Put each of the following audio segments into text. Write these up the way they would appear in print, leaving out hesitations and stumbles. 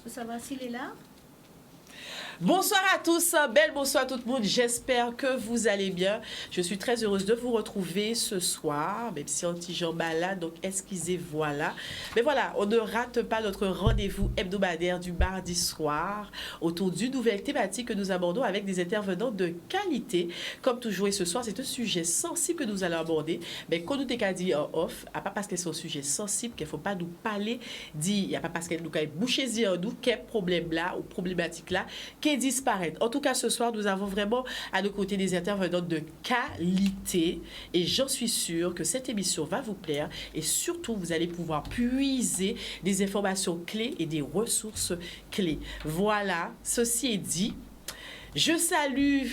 Ça va, s'il est là? Bonsoir à tous, belle bonsoir à tout le monde, j'espère que vous allez bien. Je suis très heureuse de vous retrouver ce soir, même si un petit jour malade, donc excusez, voilà. Mais voilà, on ne rate pas notre rendez-vous hebdomadaire du mardi soir autour d'une nouvelle thématique que nous abordons avec des intervenants de qualité. Comme toujours, et ce soir, c'est un sujet sensible que nous allons aborder, mais qu'on nous a dit en off, à pas parce que c'est un sujet sensible qu'il ne faut pas nous parler, il n'y a pas parce qu'elle nous a bouché en nous, quel problème là ou problématique là, qui disparaître. En tout cas, ce soir, nous avons vraiment à nos côtés des intervenants de qualité et j'en suis sûre que cette émission va vous plaire et surtout, vous allez pouvoir puiser des informations clés et des ressources clés. Voilà, ceci est dit. Je salue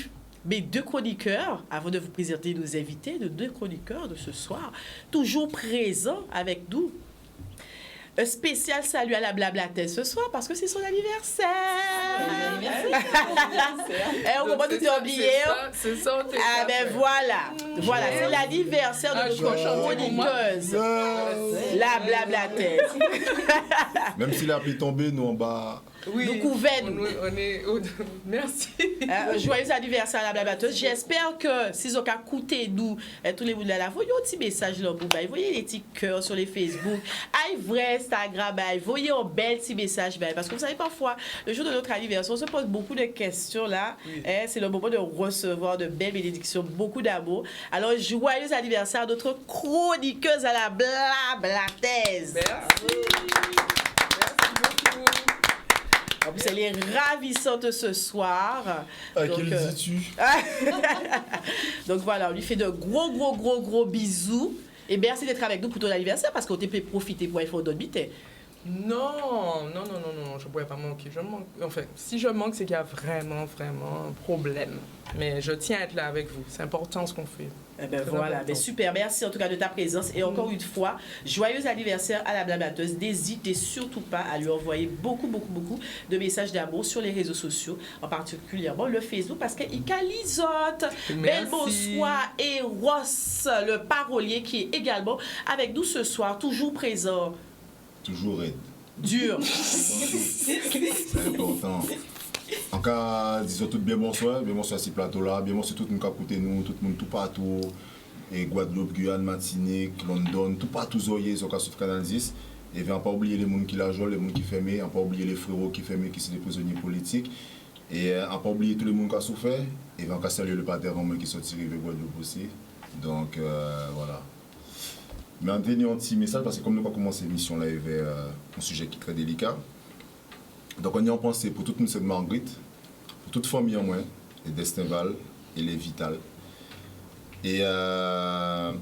mes deux chroniqueurs, avant de vous présenter nos invités, nos deux chroniqueurs de ce soir, toujours présents avec nous. Un spécial salut à la Blablateuse ce soir parce que c'est son anniversaire. On va pas nous oublier. C'est ça. Ah ben voilà, c'est l'anniversaire de notre chroniqueuse, la Blablateuse. Même si la pluie tombée, nous en bas. Oui, nous couvrons. On est... Merci. Joyeux anniversaire à la Blablateuse. J'espère que si vous avez écouté nous, tous les monde là, voyez un petit message là, vous voyez les petits cœurs sur les Facebook, aïe vrai Instagram, voyez un bel petit message, parce que vous savez parfois, le jour de notre anniversaire, on se pose beaucoup de questions là. Oui. C'est le moment de recevoir de belles bénédictions, beaucoup d'amour. Alors, joyeux anniversaire à notre chroniqueuse à la Blablateuse. Merci. En plus, elle est ravissante ce soir. Quel dis-tu? Donc voilà, on lui fait de gros bisous. Et merci d'être avec nous pour ton anniversaire parce qu'on t'a pu profiter pour faire d'autres bites. Non, je ne pourrais pas manquer. Enfin, si je manque, c'est qu'il y a vraiment un problème. Mais je tiens à être là avec vous. C'est important ce qu'on fait. Voilà, super. Merci en tout cas de ta présence. Et encore une fois, joyeux anniversaire à la Blablateuse. N'hésitez surtout pas à lui envoyer beaucoup de messages d'amour sur les réseaux sociaux, en particulièrement le Facebook, parce qu'il calisote. Belle bonsoir et Ross, le parolier, qui est également avec nous ce soir, toujours présent. Toujours raide. Dur. C'est important. En cas, disons tout bien bonsoir ce plateau-là, bien bonsoir tout le monde qui a écouté nous, tout le monde tout partout, et Guadeloupe, Guyane, Martinique, London, tout partout zoyé sur le Canal 10. Et bien, pas oublier les gens qui la jouent, les gens qui ferment, pas oublier les frérots qui ferment, qui sont des prisonniers politiques, et pas oublier tous les gens qui ont souffert, et bien, on saluer le pater Romain qui sont tirés de Guadeloupe aussi. Donc, voilà. Mais en tenant un petit message, parce que comme nous avons commencé l'émission, là, il y avait un sujet qui est très délicat. Donc on y a pensé pour toute cette Marguerite, pour toute famille en moins, les Destinval et les Vital. Et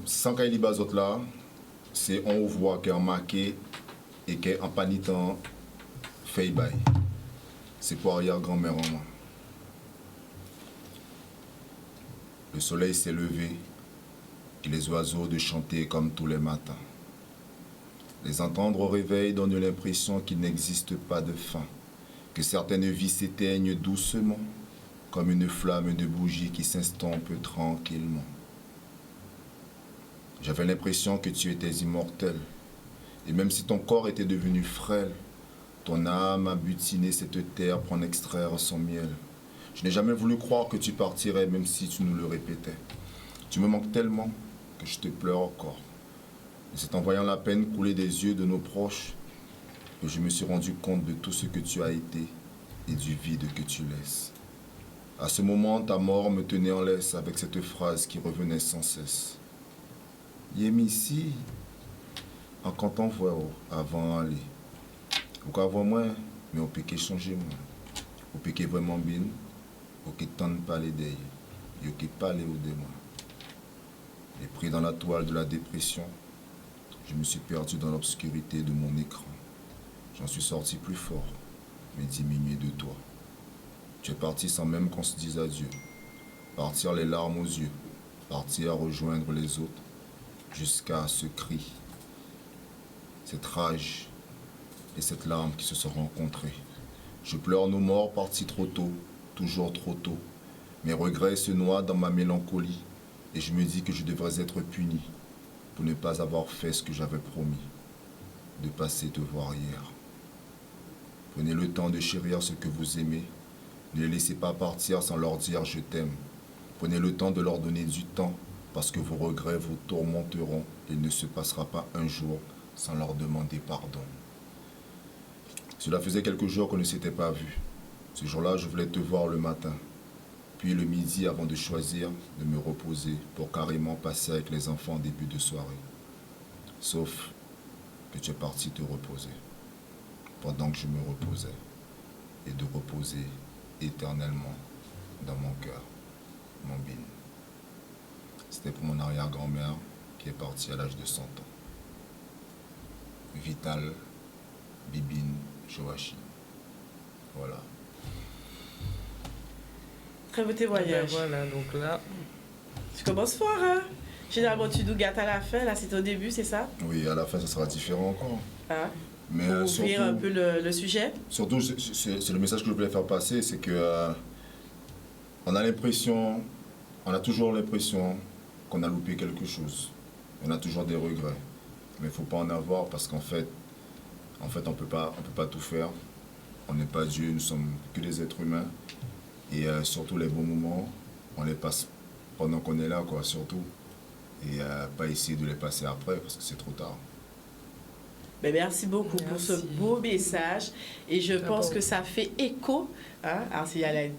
sans qu'il y ait les autres là, c'est on voit qu'il y a marqué et qu'il y a en panitant fait bail. C'est pour arrière-grand-mère en moi. Le soleil s'est levé et les oiseaux de chanter comme tous les matins. Les entendre au réveil donne l'impression qu'il n'existe pas de fin, que certaines vies s'éteignent doucement, comme une flamme de bougie qui s'estompe tranquillement. J'avais l'impression que tu étais immortel, et même si ton corps était devenu frêle, ton âme a butiné cette terre pour en extraire son miel. Je n'ai jamais voulu croire que tu partirais, même si tu nous le répétais. Tu me manques tellement que je te pleure encore. Et c'est en voyant la peine couler des yeux de nos proches que je me suis rendu compte de tout ce que tu as été et du vide que tu laisses. À ce moment, ta mort me tenait en laisse avec cette phrase qui revenait sans cesse. Yémissi, en comptant voir avant d'aller. Pourquoi avoir moi, mais on peut changer moi. On peut vraiment bien, on peut tant parler d'elle, on peut parler de moi. Et pris dans la toile de la dépression, je me suis perdu dans l'obscurité de mon écran. J'en suis sorti plus fort, mais diminué de toi. Tu es parti sans même qu'on se dise adieu. Partir les larmes aux yeux, partir rejoindre les autres, jusqu'à ce cri, cette rage et cette larme qui se sont rencontrées. Je pleure nos morts partis trop tôt, toujours trop tôt. Mes regrets se noient dans ma mélancolie et je me dis que je devrais être puni pour ne pas avoir fait ce que j'avais promis, de passer te voir hier. Prenez le temps de chérir ce que vous aimez. Ne les laissez pas partir sans leur dire je t'aime. Prenez le temps de leur donner du temps parce que vos regrets vous tourmenteront. Il ne se passera pas un jour sans leur demander pardon. Cela faisait quelques jours qu'on ne s'était pas vus. Ce jour-là, je voulais te voir le matin, puis le midi avant de choisir de me reposer pour carrément passer avec les enfants en début de soirée. Sauf que tu es parti te reposer, pendant que je me reposais, et de reposer éternellement dans mon cœur, mon bin. C'était pour mon arrière-grand-mère qui est partie à l'âge de 100 ans. Vital, Bibine, Joachim. Voilà. Très beau témoignage. Voilà, donc là, Tu commences fort, hein? Généralement, tu nous gâtes à la fin. Là, c'est au début, c'est ça? Oui, à la fin, ça sera différent encore. Hein? Mais Pour ouvrir un peu le sujet. surtout, c'est le message que je voulais faire passer, c'est que on a l'impression, on a toujours l'impression qu'on a loupé quelque chose. On a toujours des regrets. Mais il ne faut pas en avoir parce qu'en fait, on peut pas tout faire. On n'est pas Dieu, nous sommes que des êtres humains. Et surtout les bons moments, on les passe pendant qu'on est là, quoi, surtout. Et pas essayer de les passer après parce que c'est trop tard. Ben, merci beaucoup pour ce Merci. beau message. Et je pense bon. que ça fait écho. Hein? Alors, s'il y a le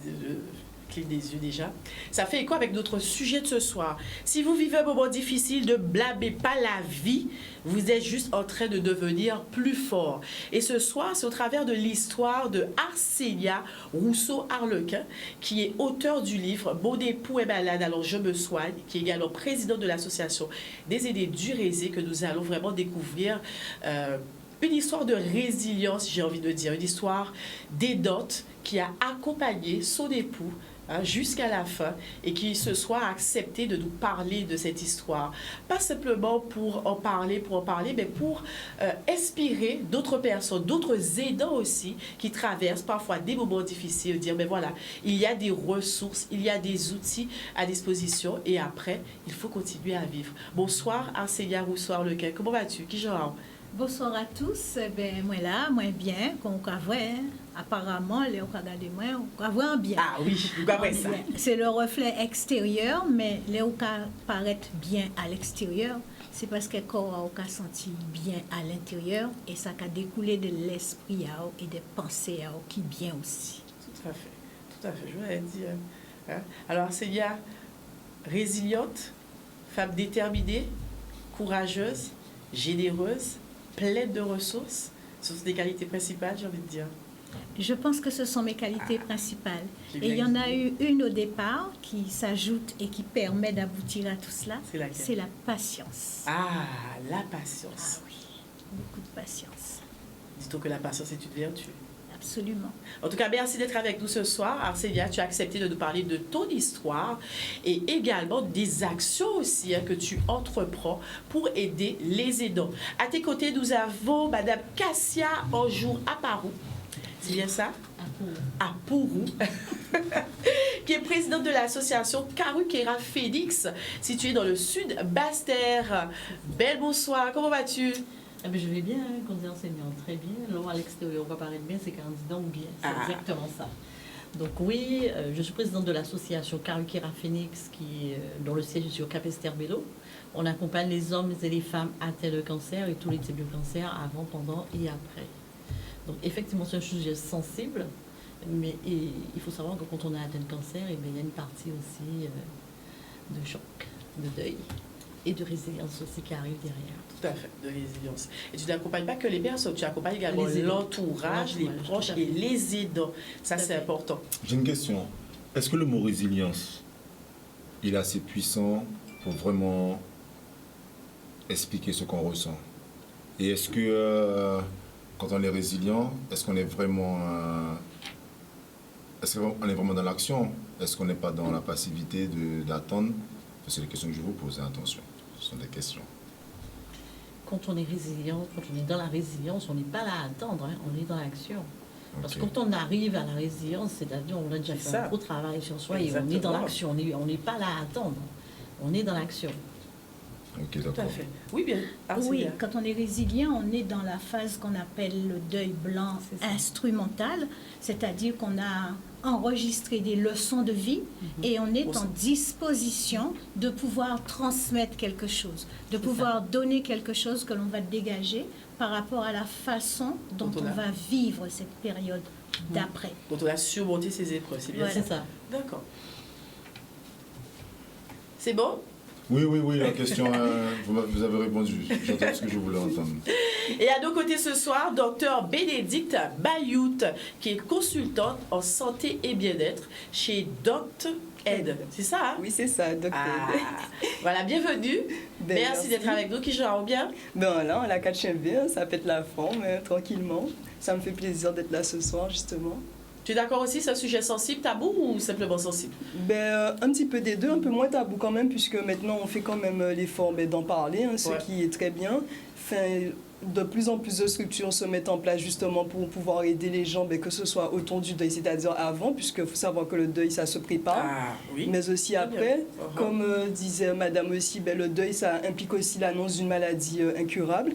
clic des yeux déjà. Ça fait écho avec notre sujet de ce soir. Si vous vivez un moment difficile, ne blâmez pas la vie. Vous êtes juste en train de devenir plus fort. Et ce soir, c'est au travers de l'histoire de Arsénia Rousseau-Arlequin, qui est auteur du livre « Mon époux est malade, alors je me soigne », qui est également président de l'association des aînés du Rézé, que nous allons vraiment découvrir une histoire de résilience, j'ai envie de dire, une histoire d'aidante qui a accompagné son époux jusqu'à la fin et qui ce soir a accepté de nous parler de cette histoire. Pas simplement pour en parler, mais pour inspirer d'autres personnes, d'autres aidants aussi qui traversent parfois des moments difficiles, dire, mais voilà, il y a des ressources, il y a des outils à disposition et après, il faut continuer à vivre. Bonsoir, Arsénia Rousseau-Arlequin. Comment vas-tu? Qui genre? Bonsoir à tous. Ben, moi là, moi bien, qu'on voit, hein. Apparemment, les regardez moi, on voit bien. Ah oui, vous comprenez ça. C'est le reflet extérieur, mais les paraître bien à l'extérieur, c'est parce que le corps a senti bien à l'intérieur et ça a découlé de l'esprit et des pensées qui bien aussi. Tout à fait, je voulais dire. Hein? Alors, c'est y a résiliente, femme déterminée, courageuse, généreuse, pleine de ressources. Ce sont des qualités principales, j'ai envie de dire. Je pense que ce sont mes qualités principales. j'ai Et bien il y en a dit. eu une au départ qui s'ajoute et qui permet d'aboutir à tout cela. C'est laquelle? C'est la patience. Ah, la patience. Ah oui, beaucoup de patience. Dis-toi que la patience est une vertu. Absolument. En tout cas, merci d'être avec nous ce soir. Arsénia, tu as accepté de nous parler de ton histoire et également des actions aussi que tu entreprends pour aider les aidants. À tes côtés, nous avons Madame Cassia Anjour-Aparou. C'est bien ça? Apourou. Qui est présidente de l'association Karukera Phoenix, située dans le sud Basse-Terre. Belle bonsoir, comment vas-tu? Ah ben je vais bien, quand on dit enseignant, très bien. Alors à l'extérieur, on va paraître bien, c'est quand on dit donc bien. C'est exactement ça. Donc oui, je suis présidente de l'association Karukera Phoenix, dont le siège est sur Capesterre-Bello. On accompagne les hommes et les femmes atteints de cancer et tous les types de cancer avant, pendant et après. Donc effectivement, c'est un sujet sensible, mais il faut savoir que quand on a atteint le cancer, il y a une partie aussi de choc, de deuil et de résilience aussi qui arrive derrière. Tout à fait, de résilience. Et tu n'accompagnes pas que les personnes, tu accompagnes également l'entourage, les proches et les aidants. Ça, c'est important. J'ai une question. Est-ce que le mot résilience, il est assez puissant pour vraiment expliquer ce qu'on ressent? Et est-ce que quand on est résilient, est-ce qu'on est vraiment dans l'action? Est-ce qu'on n'est pas dans la passivité d'attendre? C'est des questions que je vous pose, attention. Ce sont des questions. Quand on est résilient, quand on est dans la résilience, on n'est pas là à attendre, hein, on est dans l'action. Parce que Ok. quand on arrive à la résilience, c'est-à-dire on a déjà fait un gros travail sur soi et on est dans Exactement. l'action. On n'est pas là à attendre, on est dans l'action. Ok, Tout à d'accord. fait. Oui, bien. Oui, quand on est résilient, on est dans la phase qu'on appelle le deuil blanc instrumental, c'est-à-dire qu'on a enregistré des leçons de vie et on est en disposition de pouvoir transmettre quelque chose, de pouvoir donner quelque chose que l'on va dégager par rapport à la façon dont on va vivre cette période d'après. Dont on a surmonté ces épreuves, c'est bien Voilà. ça. D'accord. C'est bon? Oui, la question, vous avez répondu. J'entends ce que je voulais entendre. Et à nos côtés ce soir, Dr Bénédicte Bayout, qui est consultante en santé et bien-être chez Dr Ed. C'est ça, hein? Oui, c'est ça, Dr. Voilà, bienvenue. Merci d'être avec nous. Qui gère bien? Ben là, on la catch bien, ça pète la forme, tranquillement. Ça me fait plaisir d'être là ce soir, justement. Tu es d'accord aussi, c'est un sujet sensible, tabou ou simplement sensible? Un petit peu des deux, un peu moins tabou quand même, puisque maintenant on fait quand même l'effort d'en parler, ce qui est très bien. Enfin, de plus en plus de structures se mettent en place justement pour pouvoir aider les gens, que ce soit au temps du deuil, c'est-à-dire avant, puisqu'il faut savoir que le deuil, ça se prépare, mais aussi après. Comme disait madame aussi, le deuil, ça implique aussi l'annonce d'une maladie incurable.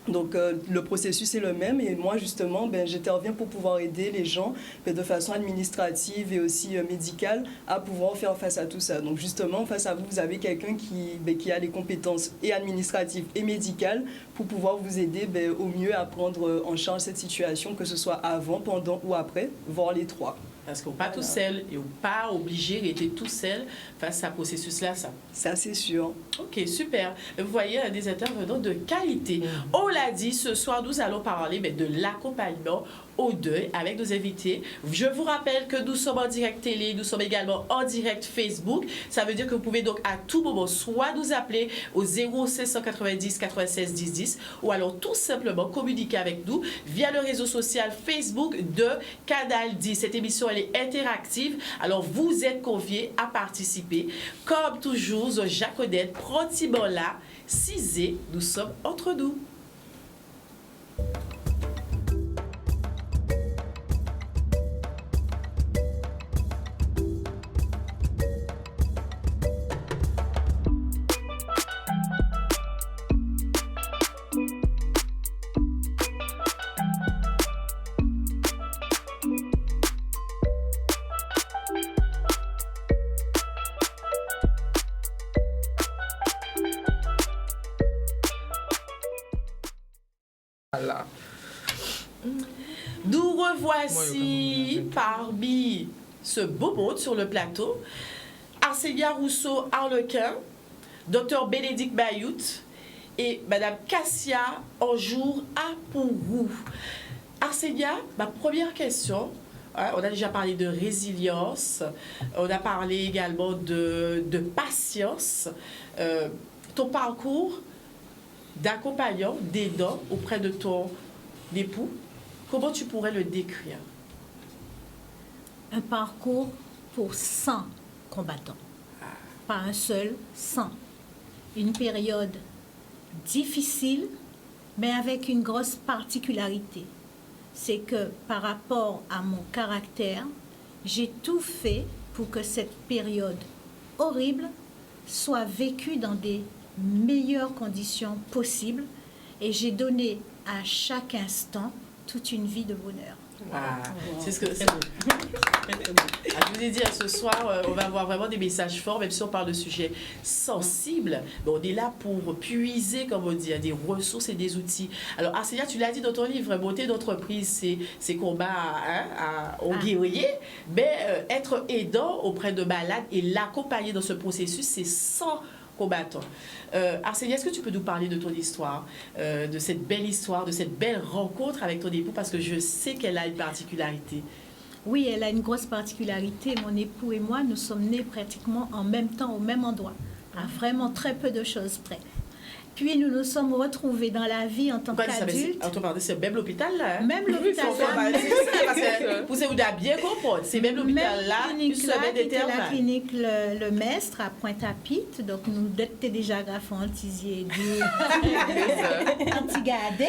Donc le processus est le même et moi justement j'interviens pour pouvoir aider les gens de façon administrative et aussi médicale à pouvoir faire face à tout ça. Donc justement face à vous, vous avez quelqu'un qui a les compétences et administratives et médicales pour pouvoir vous aider au mieux à prendre en charge cette situation, que ce soit avant, pendant ou après, voire les trois. Parce qu'on n'est pas tout seul et on n'est pas obligé d'être tout seul face à ce processus-là. Ça, c'est sûr. Ok, super. Vous voyez, des intervenants de qualité. On l'a dit, ce soir, nous allons parler de l'accompagnement au deuil avec nos invités. Je vous rappelle que nous sommes en direct télé, nous sommes également en direct Facebook. Ça veut dire que vous pouvez donc à tout moment soit nous appeler au 0590 96 10 10 ou alors tout simplement communiquer avec nous via le réseau social Facebook de Canal 10. Cette émission, elle est interactive, alors vous êtes conviés à participer. Comme toujours, Jacques Odette, pratiquement là, Cisé, nous sommes entre nous. Voilà. Nous revoici parmi ce beau monde sur le plateau. Arcélia Rousseau-Arlequin, Dr Bénédicte Bayout et Madame Cassia Anjour-Apourou. Arcélia, ma première question, on a déjà parlé de résilience, on a parlé également de patience. Ton parcours d'accompagnant, d'aidant auprès de ton époux, comment tu pourrais le décrire? Un parcours pour 100 combattants. Pas un seul, 100. Une période difficile, mais avec une grosse particularité. C'est que par rapport à mon caractère, j'ai tout fait pour que cette période horrible soit vécue dans des meilleures conditions possibles et j'ai donné à chaque instant toute une vie de bonheur. C'est ce que c'est. Je vous ai dit, ce soir, on va avoir vraiment des messages forts, même si on parle de sujets sensibles. Mais on est là pour puiser, comme on dit, des ressources et des outils. Alors, Arcélia, tu l'as dit dans ton livre, monter d'entreprise, c'est combat aux guerriers, mais être aidant auprès de malades et l'accompagner dans ce processus, c'est sans combattants. Arcélia, est-ce que tu peux nous parler de ton histoire, de cette belle rencontre avec ton époux, parce que je sais qu'elle a une particularité. Oui, elle a une grosse particularité. Mon époux et moi, nous sommes nés pratiquement en même temps, au même endroit, à vraiment très peu de choses près. Puis nous nous sommes retrouvés dans la vie en tant qu'adultes. C'est même l'hôpital là. Même l'hôpital là. Vous avez bien comprendre. C'est même l'hôpital là. Une semaine d'intervalle. La clinique le Mestre à Pointe-à-Pitre. Donc nous d'étions déjà graffons antisier du antigadé.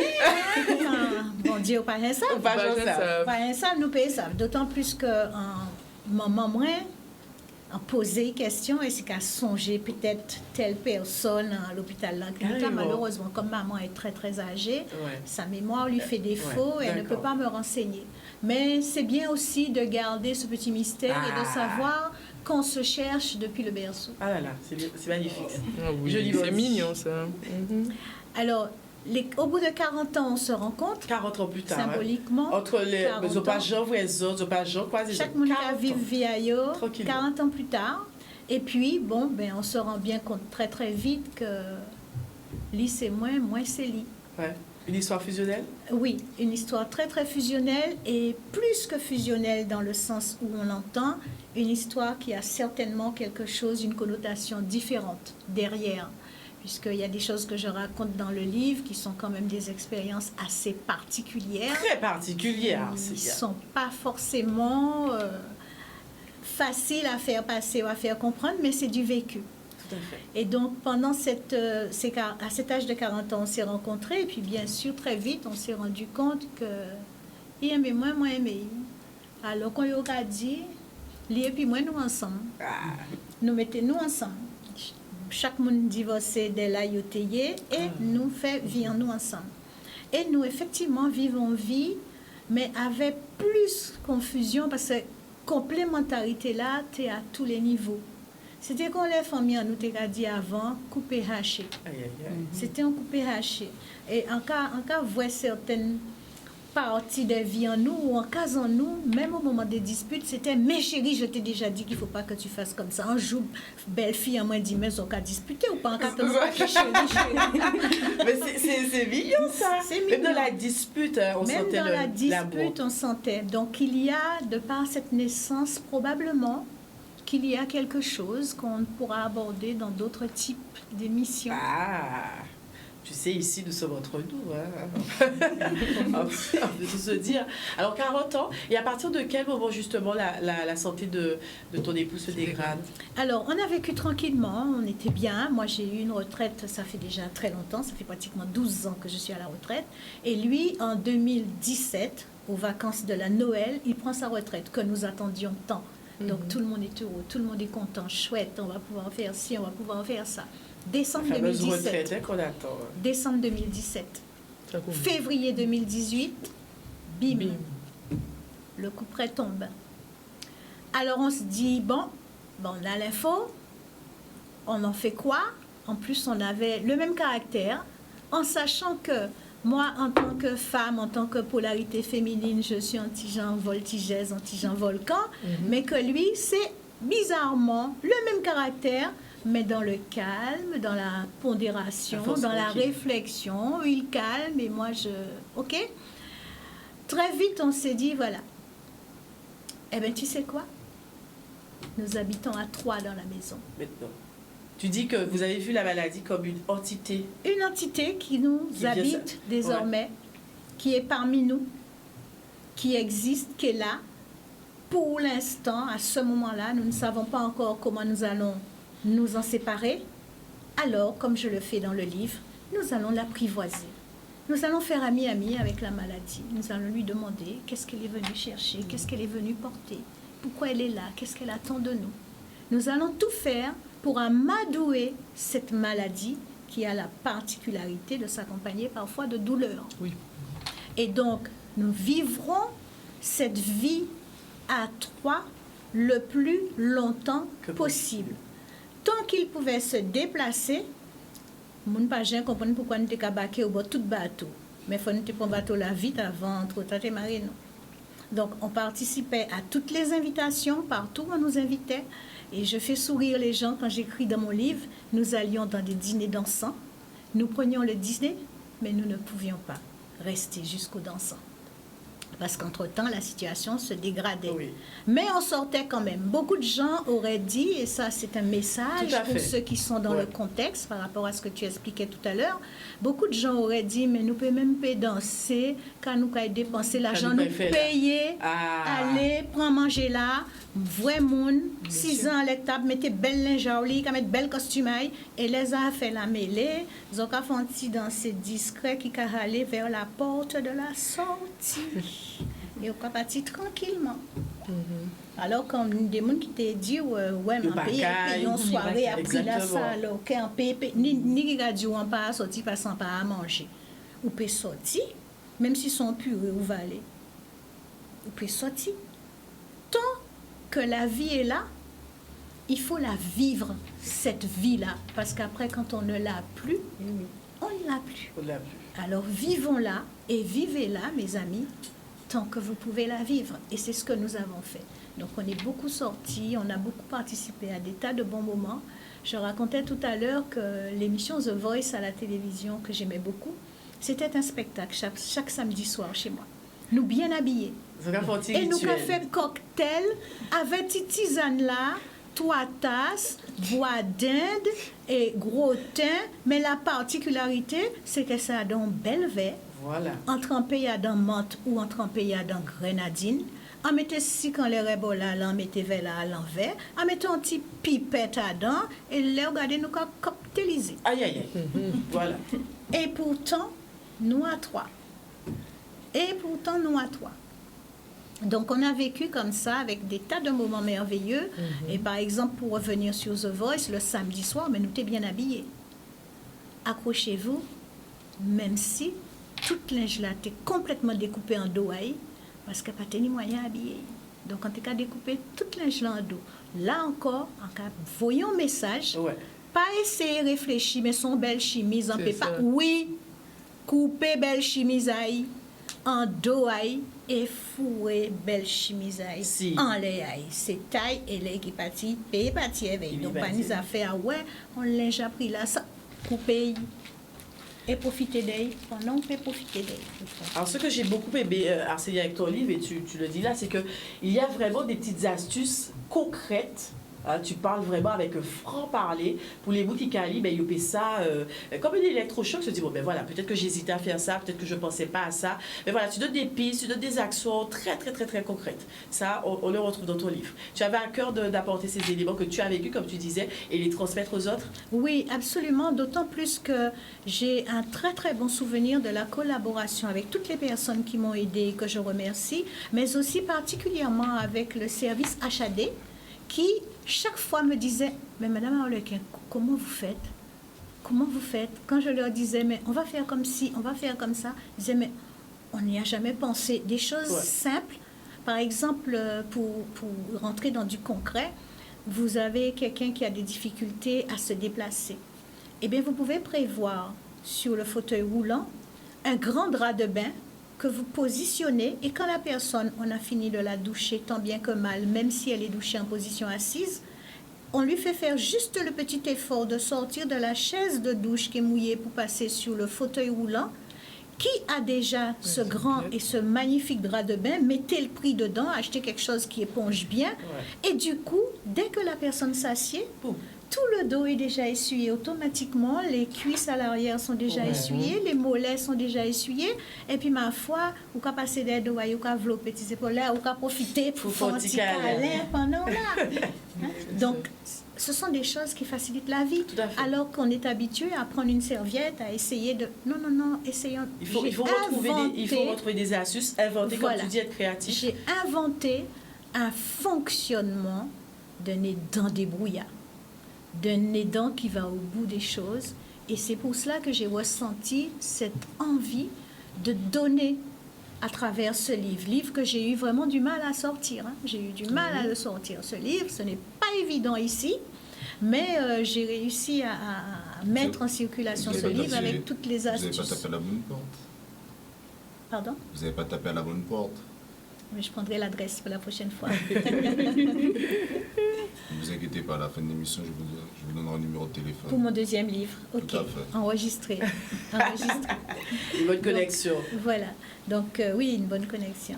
Bon Dieu, pas ça. Pas ça. Pas ça, nous payons ça. D'autant plus que moment moins en poser des questions et c'est qu'à songer peut-être telle personne à l'hôpital là. Malheureusement, comme maman est très très âgée, sa mémoire lui fait défaut et elle ne peut pas me renseigner. Mais c'est bien aussi de garder ce petit mystère et de savoir qu'on se cherche depuis le berceau. Ah là là, c'est magnifique. Ah oui, c'est mignon ça. Alors, au bout de 40 ans, on se rencontre. 40 ans plus tard. Symboliquement. Entre les gens, les autres, chaque monde a vécu vieillot 40 ans plus tard. Et puis, on se rend bien compte très très vite que Lee c'est moi c'est Lee. Ouais. Une histoire fusionnelle? Oui, une histoire très très fusionnelle et plus que fusionnelle dans le sens où on l'entend, une histoire qui a certainement quelque chose, une connotation différente derrière. Puisqu'il y a des choses que je raconte dans le livre qui sont quand même des expériences assez particulières. Très particulières. Qui ne sont pas forcément faciles à faire passer ou à faire comprendre, mais c'est du vécu. Tout à fait. Et donc, pendant à cet âge de 40 ans, on s'est rencontrés. Et puis, bien sûr, très vite, on s'est rendu compte que il aimait moi aimais. Alors qu'on lui a dit, lui et puis moi, nous ensemble. Nous mettons-nous ensemble. Chaque monde divorcé dès là, et nous fait vivre nous ensemble. Et nous, effectivement, vivons vie, mais avec plus confusion, parce que complémentarité là, tu es à tous les niveaux. C'était qu'on les familles, nous t'ai dit avant, coupé haché. C'était un coupé haché. Et en cas, voir certaines partie de vie en nous ou en cas en nous, même au moment des disputes, c'était « Mais chérie, je t'ai déjà dit qu'il ne faut pas que tu fasses comme ça. » Un jour, belle fille, à moi, dit « Mais on va disputer ou pas? » Mais c'est mignon, ça. C'est mignon. Même dans la dispute, on sentait l'amour. Même dans la dispute, on sentait. Donc, il y a, de par cette naissance, probablement, qu'il y a quelque chose qu'on pourra aborder dans d'autres types d'émissions. Tu sais, ici, nous sommes entre nous. On peut se dire. Alors, 40 ans, et à partir de quel moment, justement, la santé de ton époux se dégrade? Alors, on a vécu tranquillement, on était bien. Moi, j'ai eu une retraite, ça fait déjà très longtemps, ça fait pratiquement 12 ans que je suis à la retraite. Et lui, en 2017, aux vacances de la Noël, il prend sa retraite, que nous attendions tant. Donc, tout le monde est heureux, tout le monde est content, chouette, on va pouvoir faire ci, on va pouvoir faire ça. Décembre 2017. Qu'on attend. Décembre 2017. Février 2018, bim, le coup près tombe. Alors on se dit, bon, on a l'info, on en fait quoi? En plus, on avait le même caractère, en sachant que moi, en tant que femme, en tant que polarité féminine, je suis anti-genre voltigeuse, anti-genre volcan, mais que lui, c'est bizarrement le même caractère, mais dans le calme, dans la pondération, dans la réflexion. Il calme et moi, OK? Très vite, on s'est dit, voilà. Eh bien, tu sais quoi? Nous habitons à 3 dans la maison. Maintenant. Tu dis que vous avez vu la maladie comme une entité. Une entité qui nous habite désormais, qui est parmi nous, qui existe, qui est là. Pour l'instant, à ce moment-là, nous ne savons pas encore comment nous allons nous en séparer. Alors, comme je le fais dans le livre, nous allons l'apprivoiser. Nous allons faire ami-ami avec la maladie. Nous allons lui demander qu'est-ce qu'elle est venue chercher, qu'est-ce qu'elle est venue porter, pourquoi elle est là, qu'est-ce qu'elle attend de nous. Nous allons tout faire pour amadouer cette maladie qui a la particularité de s'accompagner parfois de douleurs. Oui. Et donc, nous vivrons cette vie à 3 le plus longtemps que possible. Tant qu'il pouvait se déplacer, mon pagien comprend pourquoi nous sommes cabaqués au bord tout bateau. Mais il faut nous prendre bateau là vite avant trop tâter mariner. Donc, on participait à toutes les invitations, partout où on nous invitait. Et je fais sourire les gens quand j'écris dans mon livre. Nous allions dans des dîners dansants. Nous prenions le dîner, mais nous ne pouvions pas rester jusqu'au dansant. Parce qu'entre-temps, la situation se dégradait. Oui. Mais on sortait quand même. Beaucoup de gens auraient dit, et ça c'est un message pour ceux qui sont dans le contexte par rapport à ce que tu expliquais tout à l'heure, beaucoup de gens auraient dit, mais nous ne pouvons même pas danser, quand nous pouvons dépenser l'argent, nous payer, aller, prendre manger là, vrai monde, 6 ans à l'étape, mettez belle linge à lit, mettre belle costume, et les a fait la mêlée, ils ont fait un petit danser discret qui a allé vers la porte de la sortie. Et on va partir tranquillement. Alors, comme des gens qui te disent, ouais, Yo en pas pays, caille. une soirée, après là, Exactement. ça, alors, qu'un pays, ni radio, on pas sorti, passant pas à manger. Ou peut sortir, même si sont purés ou valés. Ou peut sortir. Tant que la vie est là, il faut la vivre, cette vie-là. Parce qu'après, quand on ne l'a plus, on ne l'a plus. On l'a vu. Alors vivons-la et vivez-la, mes amis, tant que vous pouvez la vivre. Et c'est ce que nous avons fait. Donc on est beaucoup sortis, on a beaucoup participé à des tas de bons moments. Je racontais tout à l'heure que l'émission The Voice à la télévision, que j'aimais beaucoup, c'était un spectacle chaque samedi soir chez moi. Nous bien habillés. C'est un petit Et nous avons rituel. fait cocktail avec cette tisane là, 3 tasses, bois d'Inde et gros thym. Mais la particularité, c'est que ça a dans bel verre, Voilà. en trempé dans menthe ou en trempé dans grenadine. On mettait si quand les rebola là, on mettait vers là à l'envers. On mettait un petit pipette dedans et là, regardez, nous avons cocktailisé. Aïe, aïe, aïe. Voilà. Et pourtant, nous à 3. Et pourtant, nous à 3. Donc, on a vécu comme ça avec des tas de moments merveilleux. Et par exemple, pour revenir sur The Voice, le samedi soir, mais nous étions bien habillés. Accrochez-vous, même si toute linge là était complètement découpée en dos, parce qu'il n'y a pas de moyen habillé. Donc, on a découpé toute linge là en dos. Là encore, voyons message. Ouais. Pas essayer de réfléchir, mais son belle chemise en C'est pépa. ça. Oui, couper belle chemise aïe, en dos aïe, et fourrer belle chemise aïe, Si. en lait aïe. C'est taille et lait qui partit, paye parti éveil. Il Donc, est pas parti. ni affaire, ouais, on l'a déjà pris là, ça, couper et profiter d'elle, pendant qu'on peut profiter d'elle. Alors, ce que j'ai beaucoup aimé, Arsénie, avec ton livre, et tu le dis là, c'est qu'il y a vraiment des petites astuces concrètes. Hein, tu parles vraiment avec un franc-parler. Pour les boutiques à ben, ils paient ça comme un électrochoc. Se dit, bon, ben voilà, peut-être que j'hésitais à faire ça, peut-être que je ne pensais pas à ça. Mais voilà, tu donnes des pistes, tu donnes des actions très, très, très, très concrètes. Ça, on le retrouve dans ton livre. Tu avais à cœur d'apporter ces éléments que tu as vécu, comme tu disais, et les transmettre aux autres. Oui, absolument, d'autant plus que j'ai un très très bon souvenir de la collaboration avec toutes les personnes qui m'ont aidé, que je remercie, mais aussi particulièrement avec le service HAD, qui chaque fois me disait, mais Madame Arlequin, comment vous faites? Comment vous faites? Quand je leur disais, mais on va faire comme ci, on va faire comme ça, ils disaient, mais on n'y a jamais pensé. Des choses simples, par exemple, pour rentrer dans du concret, vous avez quelqu'un qui a des difficultés à se déplacer. Eh bien, vous pouvez prévoir sur le fauteuil roulant un grand drap de bain que vous positionnez, et quand la personne, on a fini de la doucher tant bien que mal, même si elle est douchée en position assise, on lui fait faire juste le petit effort de sortir de la chaise de douche qui est mouillée pour passer sur le fauteuil roulant. Qui a déjà ce grand et ce magnifique drap de bain, mettez le prix dedans, achetez quelque chose qui éponge bien, et du coup, dès que la personne s'assied, Boum. tout le dos est déjà essuyé automatiquement, les cuisses à l'arrière sont déjà essuyées, les mollets sont déjà essuyés, et puis ma foi, vous pouvez passer des doigts, vous pouvez vos petits épaules là, vous pouvez profiter pour faire un petit câlin pendant là. Hein? Donc, ce sont des choses qui facilitent la vie, Tout à fait. alors qu'on est habitué à prendre une serviette, à essayer de... Non, essayons... Il faut retrouver des astuces, inventer, Voilà. comme tu dis, être créatif. J'ai inventé un fonctionnement d'un aidant débrouillard, d'un aidant qui va au bout des choses. Et c'est pour cela que j'ai ressenti cette envie de donner à travers ce livre que j'ai eu vraiment du mal à sortir. Hein. J'ai eu du mal à le sortir, ce livre. Ce n'est pas évident ici, mais j'ai réussi à mettre en circulation ce livre avec toutes les Vous n'avez astuces. pas tapé à la bonne porte. Pardon? Vous n'avez pas tapé à la bonne porte. Mais je prendrai l'adresse pour la prochaine fois. Ne vous inquiétez pas, à la fin de l'émission, je vous donnerai un numéro de téléphone. Pour mon deuxième livre. Ok. Tout à fait. Enregistré. Une bonne connexion. Voilà. Donc, oui, une bonne connexion.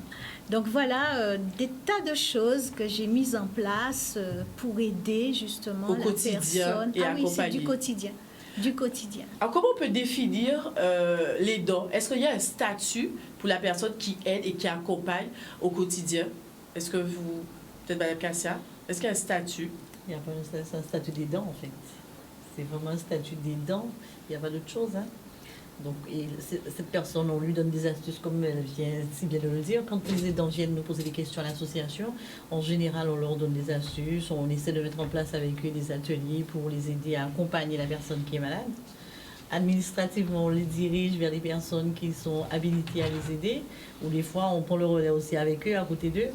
Donc, voilà des tas de choses que j'ai mises en place pour aider justement Au la quotidien personne. et Oui, c'est accompagner. du quotidien. Du quotidien. Alors, comment on peut définir l'aidant? Est-ce qu'il y a un statut pour la personne qui aide et qui accompagne au quotidien? Est-ce que vous... Peut-être Mme Cassia? Est-ce qu'il y a un statut? Il n'y a pas un statut d'aidant, en fait. C'est vraiment un statut d'aidant. Il n'y a pas d'autre chose. Hein. Donc, cette personne, on lui donne des astuces, comme elle vient si bien de le dire. Quand les aidants viennent nous poser des questions à l'association, en général, on leur donne des astuces, on essaie de mettre en place avec eux des ateliers pour les aider à accompagner la personne qui est malade. Administrativement, on les dirige vers des personnes qui sont habilitées à les aider, ou des fois, on prend le relais aussi avec eux, à côté d'eux.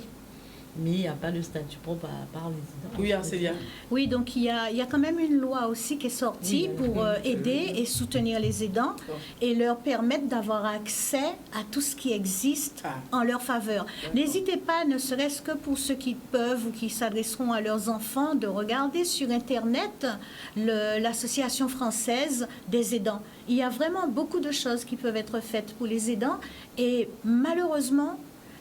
Mais il n'y a pas de statut propre à part les aidants. Oui, c'est bien. Oui, donc il y a quand même une loi aussi qui est sortie pour aider et soutenir les aidants et leur permettre d'avoir accès à tout ce qui existe en leur faveur. N'hésitez pas, ne serait-ce que pour ceux qui peuvent ou qui s'adresseront à leurs enfants, de regarder sur Internet l'Association française des aidants. Il y a vraiment beaucoup de choses qui peuvent être faites pour les aidants et malheureusement,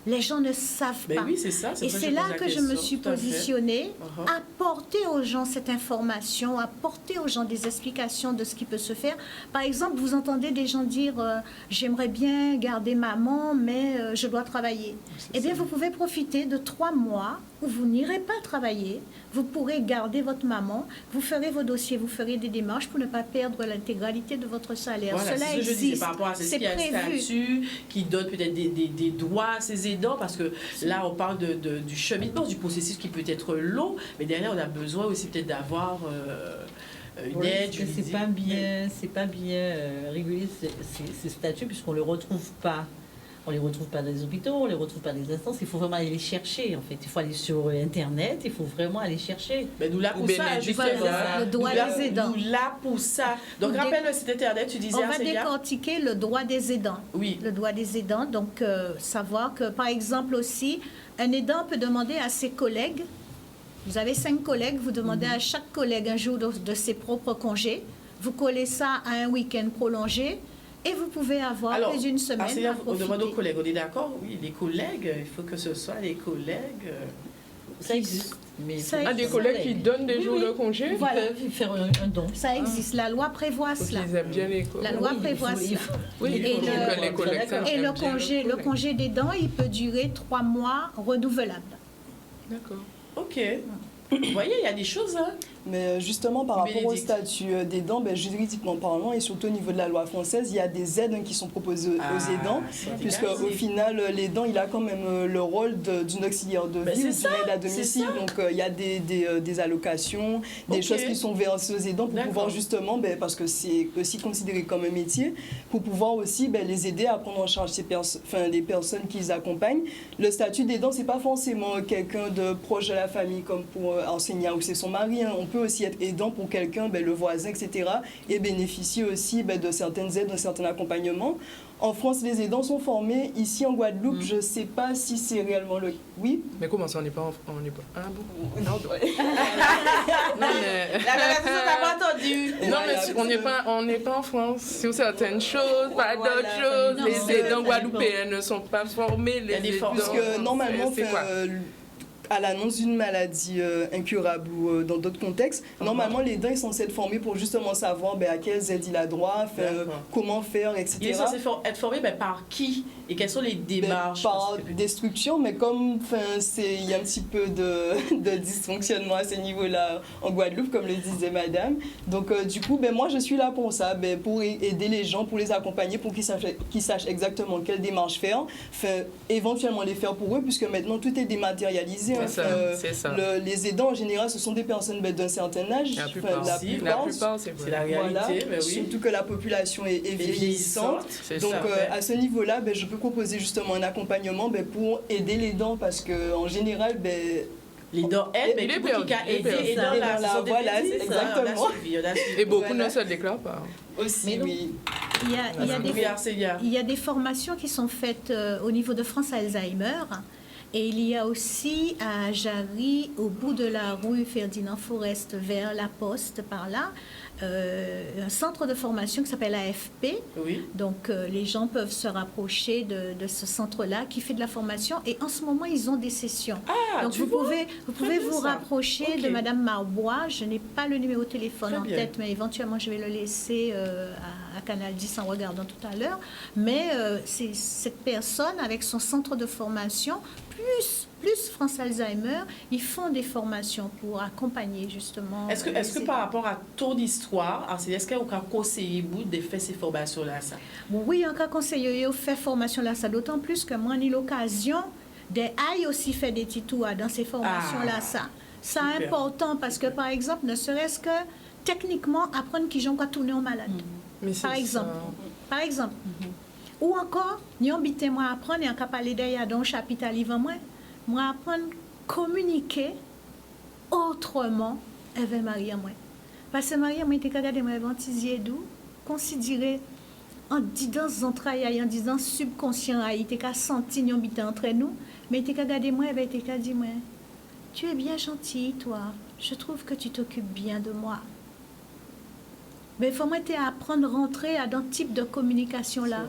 les gens ne savent pas. Oui, c'est ça. Et c'est là que je me suis positionnée, apporter aux gens cette information, apporter aux gens des explications de ce qui peut se faire. Par exemple, vous entendez des gens dire j'aimerais bien garder maman, mais je dois travailler. Eh bien, vous pouvez profiter de 3 mois où vous n'irez pas travailler. Vous pourrez garder votre maman, vous ferez vos dossiers, vous ferez des démarches pour ne pas perdre l'intégralité de votre salaire. Voilà, Cela c'est ce que je existe. dis, par rapport à ce C'est qu'il y a un prévu. statut qui donne peut-être des droits à ces aidants, parce que là, on parle du cheminement, du processus qui peut être long, mais derrière, on a besoin aussi peut-être d'avoir une aide. C'est pas bien régulé ces statuts, puisqu'on ne les retrouve pas. On ne les retrouve pas dans les hôpitaux, on ne les retrouve pas dans les instances. Il faut vraiment aller les chercher, en fait. Il faut aller sur Internet, il faut vraiment aller chercher. Mais nous là pour ça, justement. Le droit des aidants. Nous là pour ça. Donc, rappelle le site Internet, tu disais... On va décortiquer le droit des aidants. Oui. Le droit des aidants. Donc, savoir que, par exemple aussi, un aidant peut demander à ses collègues, vous avez 5 collègues, vous demandez à chaque collègue un jour de ses propres congés. Vous collez ça à un week-end prolongé. Et vous pouvez avoir plus d'une semaine à on profiter. demande aux collègues, on est d'accord? Oui, les collègues, il faut que ce soit les collègues... Ça existe. Mais des collègues qui donnent des jours de congé? Voilà. Ils peuvent faire un don. Ça existe. La loi prévoit cela. Ils aiment bien les collègues. La loi prévoit cela. Oui, il faut que les collègues Et le congé d'aidant, il peut durer 3 mois renouvelables. D'accord. Ok. Vous voyez, il y a des choses... Hein. Mais justement, par rapport au Bénédicte. statut d'aidant, juridiquement parlant, et surtout au niveau de la loi française, il y a des aides qui sont proposées aux aidants, puisque au final, l'aidant, il a quand même le rôle d'une auxiliaire de vie ou d'une aide à domicile. Donc, il y a des allocations, des choses qui sont versées aux aidants pour pouvoir justement, parce que c'est aussi considéré comme un métier, pour pouvoir aussi les aider à prendre en charge les personnes qu'ils accompagnent. Le statut d'aidant, c'est pas forcément quelqu'un de proche de la famille, comme pour enseignant ou c'est son mari. On peut aussi être aidant pour quelqu'un, le voisin, etc. et bénéficier aussi de certaines aides, d'un certain accompagnement. En France, les aidants sont formés. Ici, en Guadeloupe, je ne sais pas si c'est réellement le... Oui. Mais comment ça, on n'est pas... Ah bon? Non, mais... La personne n'a pas entendu. Non, mais on n'est pas en France. Sur certaines choses, pas d'autres choses. Les aidants guadeloupéens ne sont pas formés. Les aidants... Parce que normalement, à l'annonce d'une maladie incurable ou dans d'autres contextes, normalement, l'aidant est censé être formé pour justement savoir à quelles aides il a droit, comment faire, etc. Il est censé être formé par qui? Et quelles sont les démarches? Par des structures, mais comme il y a un petit peu de dysfonctionnement à ce niveau-là en Guadeloupe, comme le disait madame. Donc, du coup, moi, je suis là pour ça, pour aider les gens, pour les accompagner, pour qu'ils sachent exactement quelles démarches faire, éventuellement les faire pour eux, puisque maintenant, tout est dématérialisé. C'est ça. Les aidants, en général, ce sont des personnes d'un certain âge. La plupart, c'est la réalité. Voilà, mais oui. surtout que la population est vieillissante. Donc, à ce niveau-là, je peux proposer justement un accompagnement pour aider les dents, parce qu'en général, les dents aident, mais les gens qui ont aidé les dents là, voilà, exactement. Et beaucoup ne se déclarent pas. Aussi, oui. Il y a des formations qui sont faites au niveau de France Alzheimer. Et il y a aussi à Jarry, au bout de la rue Ferdinand Forest, vers la Poste, par là, un centre de formation qui s'appelle AFP. Oui. Donc, les gens peuvent se rapprocher de ce centre-là qui fait de la formation. Et en ce moment, ils ont des sessions. Donc, vous pouvez vous rapprocher de Madame Marbois. Je n'ai pas le numéro de téléphone tête, mais éventuellement, je vais le laisser à Canal 10 en regardant tout à l'heure. Mais c'est cette personne, avec son centre de formation, plus France Alzheimer, ils font des formations pour accompagner justement. Est-ce que par rapport à ton histoire, histoire. Alors, est-ce qu'on peut conseiller vous de faire ces formations-là, ça? Oui, on peut conseiller de faire formation là, ça d'autant plus que moi, j'ai l'occasion d'aller aussi faire des petits tours dans ces formations-là, ça. C'est important parce que, par exemple, ne serait-ce que techniquement, apprendre qui j'en tourner en malade. Par exemple. Ou encore, nous habitons moi apprendre et on peut parler d'ailleurs dans le chapitre livre moi apprendre communiquer autrement avec Marie moi. Parce que Marie moi était regardé moi avant tisier doux, considérer en disant entrailles en disant subconscient il était qu'à sentir nous habiter entre nous, mais était regardé moi et était qu'à dire moi tu es bien gentil toi. Je trouve que tu t'occupes bien de moi. Mais il faut apprendre à rentrer dans ce type de communication-là.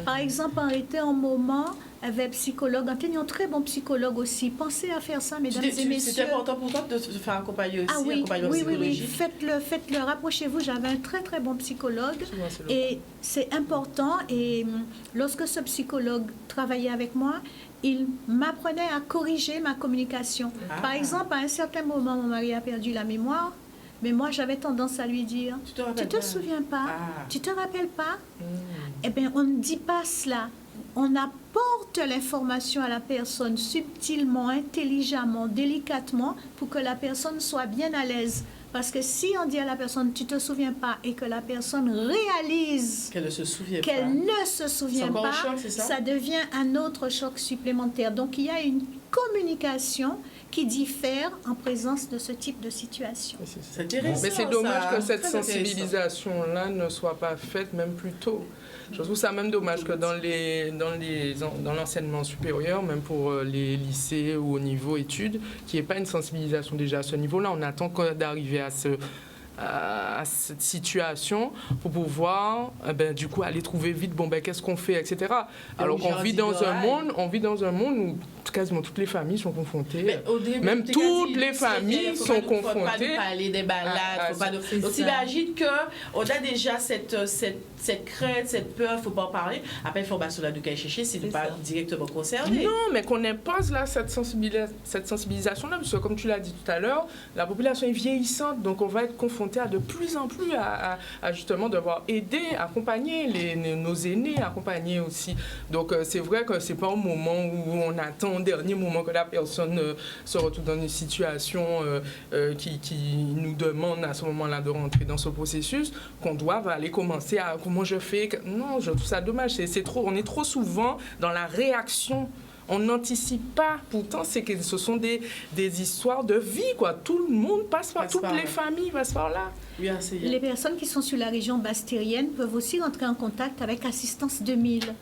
Par exemple, on était un moment avec psychologue, on était un très bon psychologue aussi. Pensez à faire ça, mesdames et messieurs. C'est important pour toi de se faire accompagner aussi, accompagnement psychologique. Faites-le, rapprochez-vous. J'avais un très très bon psychologue et c'est important. Et lorsque ce psychologue travaillait avec moi, il m'apprenait à corriger ma communication. Par exemple, à un certain moment, mon mari a perdu la mémoire. Mais moi, j'avais tendance à lui dire, tu te souviens pas, tu te rappelles pas. Eh bien, on ne dit pas cela. On apporte l'information à la personne subtilement, intelligemment, délicatement, pour que la personne soit bien à l'aise. Parce que si on dit à la personne, tu te souviens pas, et que la personne réalise qu'elle ne se souvient pas, choc, ça devient un autre choc supplémentaire. Donc, il y a une communication qui diffère en présence de ce type de situation. C'est intéressant. Mais c'est dommage que cette sensibilisation-là ne soit pas faite même plus tôt. Je trouve ça même dommage que dans l'enseignement supérieur, même pour les lycées ou au niveau études, qu'il n'y ait pas une sensibilisation déjà à ce niveau-là. On attend d'arriver à cette situation pour pouvoir du coup aller trouver vite qu'est-ce qu'on fait, etc. Alors qu'on vit dans un monde où quasiment toutes les familles sont confrontées, même toutes les familles sont confrontées. Il ne faut pas parler des balades. Donc t'imagines qu'on a déjà cette crainte, cette peur, il ne faut pas en parler. Après, il faut là de chercher, c'est pas directement concerné. Non, mais qu'on impose là cette sensibilisation-là, parce que comme tu l'as dit tout à l'heure, la population est vieillissante, donc on va être confronté à de plus en plus à justement devoir aider, accompagner nos aînés, accompagner aussi. Donc c'est vrai que c'est pas un moment où on attend au dernier moment que la personne se retrouve dans une situation qui nous demande à ce moment-là de rentrer dans ce processus, qu'on doit aller commencer à comment je fais. Non, je trouve ça dommage. C'est trop, on est trop souvent dans la réaction. On n'anticipe pas. Pourtant, ce sont des histoires de vie, quoi. Tout le monde passe par, toutes les familles passent par là. Oui, les personnes qui sont sur la région bastérienne peuvent aussi rentrer en contact avec Assistance 2000.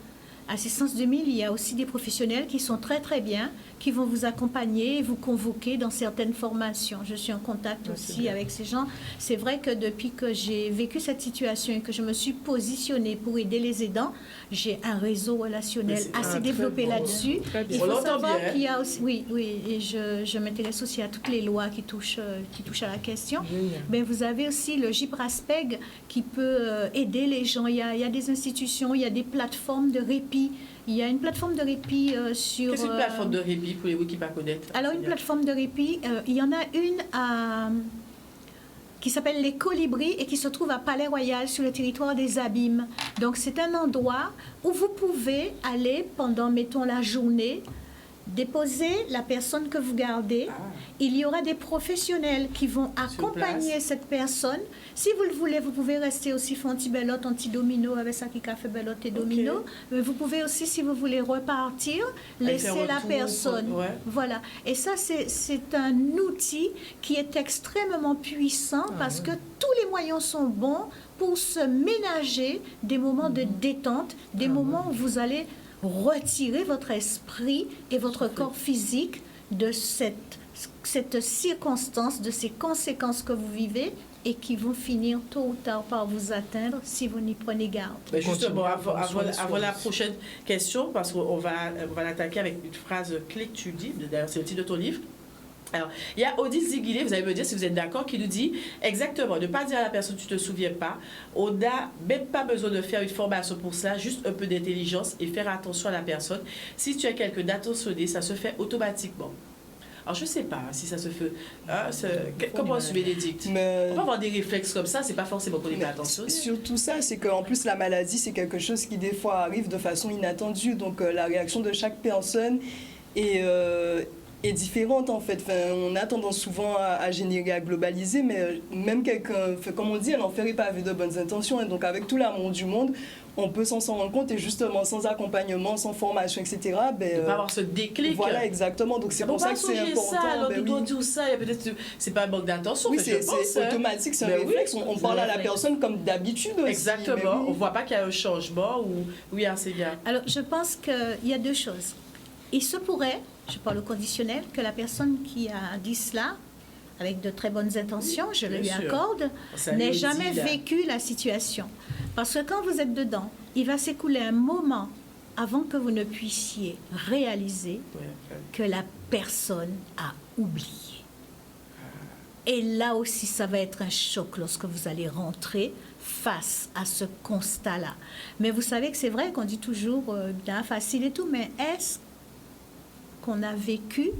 Assistance 2000, il y a aussi des professionnels qui sont très très bien, qui vont vous accompagner, vous convoquer dans certaines formations. Je suis en contact aussi avec ces gens. C'est vrai que depuis que j'ai vécu cette situation et que je me suis positionnée pour aider les aidants, j'ai un réseau relationnel assez développé là-dessus. Il faut savoir qu'il y a aussi, oui, et je m'intéresse aussi à toutes les lois qui touchent à la question. Mais vous avez aussi le GIPRASPEG qui peut aider les gens. Il y a des institutions, il y a des plateformes de répit. Il y a une plateforme de répit sur... Qu'est-ce qu'une plateforme de répit pour les qui ne pas connaître? Alors, une plateforme de répit, il y en a une qui s'appelle Les Colibris et qui se trouve à Palais-Royal sur le territoire des Abîmes. Donc, c'est un endroit où vous pouvez aller pendant, mettons, la journée, déposer la personne que vous gardez. Il y aura des professionnels qui vont accompagner cette personne. Si vous le voulez, vous pouvez rester aussi faire un petit belote, un petit domino avec ça qui fait belote et domino. Mais vous pouvez aussi, si vous voulez repartir, laisser la personne. Voilà. Et ça, c'est un outil qui est extrêmement puissant parce que tous les moyens sont bons pour se ménager des moments de détente, des moments où vous allez retirer votre esprit et votre corps physique de cette circonstance, de ces conséquences que vous vivez et qui vont finir tôt ou tard par vous atteindre si vous n'y prenez garde. Mais justement, avant la prochaine question, parce qu'on va l'attaquer avec une phrase clé que tu dis, d'ailleurs c'est le titre de ton livre. Alors, il y a Odile Ziguilé, vous allez me dire si vous êtes d'accord, qui nous dit exactement, ne pas dire à la personne tu ne te souviens pas. On n'a même pas besoin de faire une formation pour ça, juste un peu d'intelligence et faire attention à la personne. Si tu as quelqu'un d'attentionné, ça se fait automatiquement. Alors, je ne sais pas si ça se fait. Comment est-ce Bénédicte? Mais- On peut avoir des réflexes comme ça, c'est pas forcément qu'on n'est pas attentionné. Surtout ça, c'est qu'en plus la maladie, c'est quelque chose qui des fois arrive de façon inattendue. Donc la réaction de chaque personne est différente en fait. Enfin, on a tendance souvent à générer, à globaliser, mais même quelqu'un, comme on dit, un enfer n'est pas avec de bonnes intentions. Et donc avec tout l'amour du monde, on peut s'en rendre compte et justement sans accompagnement, sans formation, etc. Ne pas avoir ce déclic. Voilà, exactement. Donc c'est pour ça que c'est important. Ça, alors, Ben tu dois oui. dire ça, peut-être c'est pas un manque d'attention. Oui, je pense, c'est automatique, c'est un Ben oui, réflexe. On parle à la personne comme d'habitude aussi. Exactement. Mais oui. On voit pas qu'il y a un changement ou oui, c'est bien. Alors, je pense qu'il y a deux choses. Il se pourrait, je parle au conditionnel, que la personne qui a dit cela, avec de très bonnes intentions, je le Bien lui sûr. accorde, Ça n'ait lui dit, jamais là. vécu la situation. Parce que quand vous êtes dedans, il va s'écouler un moment avant que vous ne puissiez réaliser que la personne a oublié. Et là aussi, ça va être un choc lorsque vous allez rentrer face à ce constat-là. Mais vous savez que c'est vrai qu'on dit toujours bien facile et tout, mais est-ce qu'on a vécu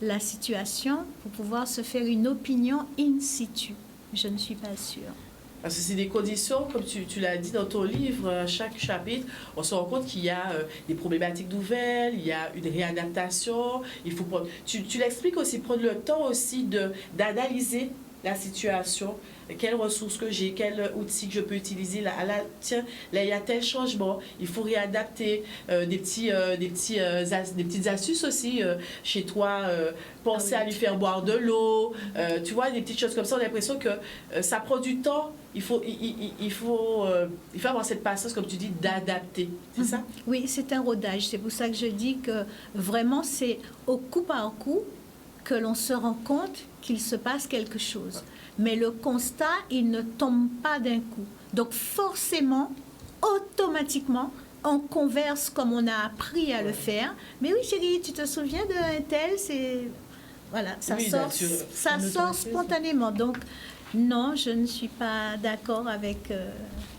la situation pour pouvoir se faire une opinion in situ? Je ne suis pas sûre. Parce que c'est des conditions, comme tu l'as dit dans ton livre, à chaque chapitre, on se rend compte qu'il y a des problématiques nouvelles, il y a une réadaptation. Il faut prendre, tu l'expliques aussi, prendre le temps aussi d'analyser la situation, quelles ressources que j'ai, quels outils que je peux utiliser. Là, tiens, là, il y a tel changement, il faut réadapter des petites astuces aussi chez toi. Penser à lui faire boire de l'eau, tu vois, des petites choses comme ça. On a l'impression que ça prend du temps. Il faut avoir cette patience, comme tu dis, d'adapter. C'est ça? Oui, c'est un rodage. C'est pour ça que je dis que vraiment, c'est au coup par coup que l'on se rend compte qu'il se passe quelque chose. Mais le constat, il ne tombe pas d'un coup. Donc forcément, automatiquement, on converse comme on a appris à le faire. Mais oui, chérie, tu te souviens d'un tel, c'est... Voilà, ça Oui, sort spontanément. Donc, non, je ne suis pas d'accord avec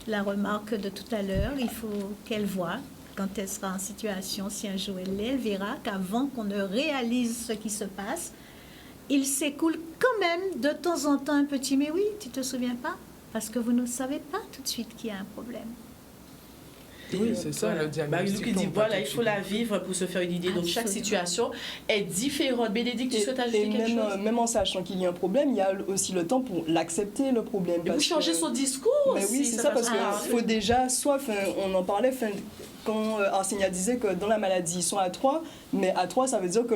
la remarque de tout à l'heure. Il faut qu'elle voie, quand elle sera en situation, si un jour elle l'est, elle verra qu'avant qu'on ne réalise ce qui se passe, il s'écoule quand même de temps en temps un petit « mais oui, tu te souviens pas ?» parce que vous ne savez pas tout de suite qu'il y a un problème. Oui, c'est ça, le diagnostic. Luc dit, voilà, il faut la vivre pour se faire une idée. Donc, chaque Absolument. situation est différente. Bénédicte, tu souhaites ajouter quelque chose? Même en sachant qu'il y a un problème, il y a aussi le temps pour l'accepter, le problème. Et vous changez son discours Mais aussi. oui, c'est ça, parce qu'il faut déjà, soit, on en parlait, quand Arsenia disait que dans la maladie, ils sont à 3, mais à 3, ça veut dire que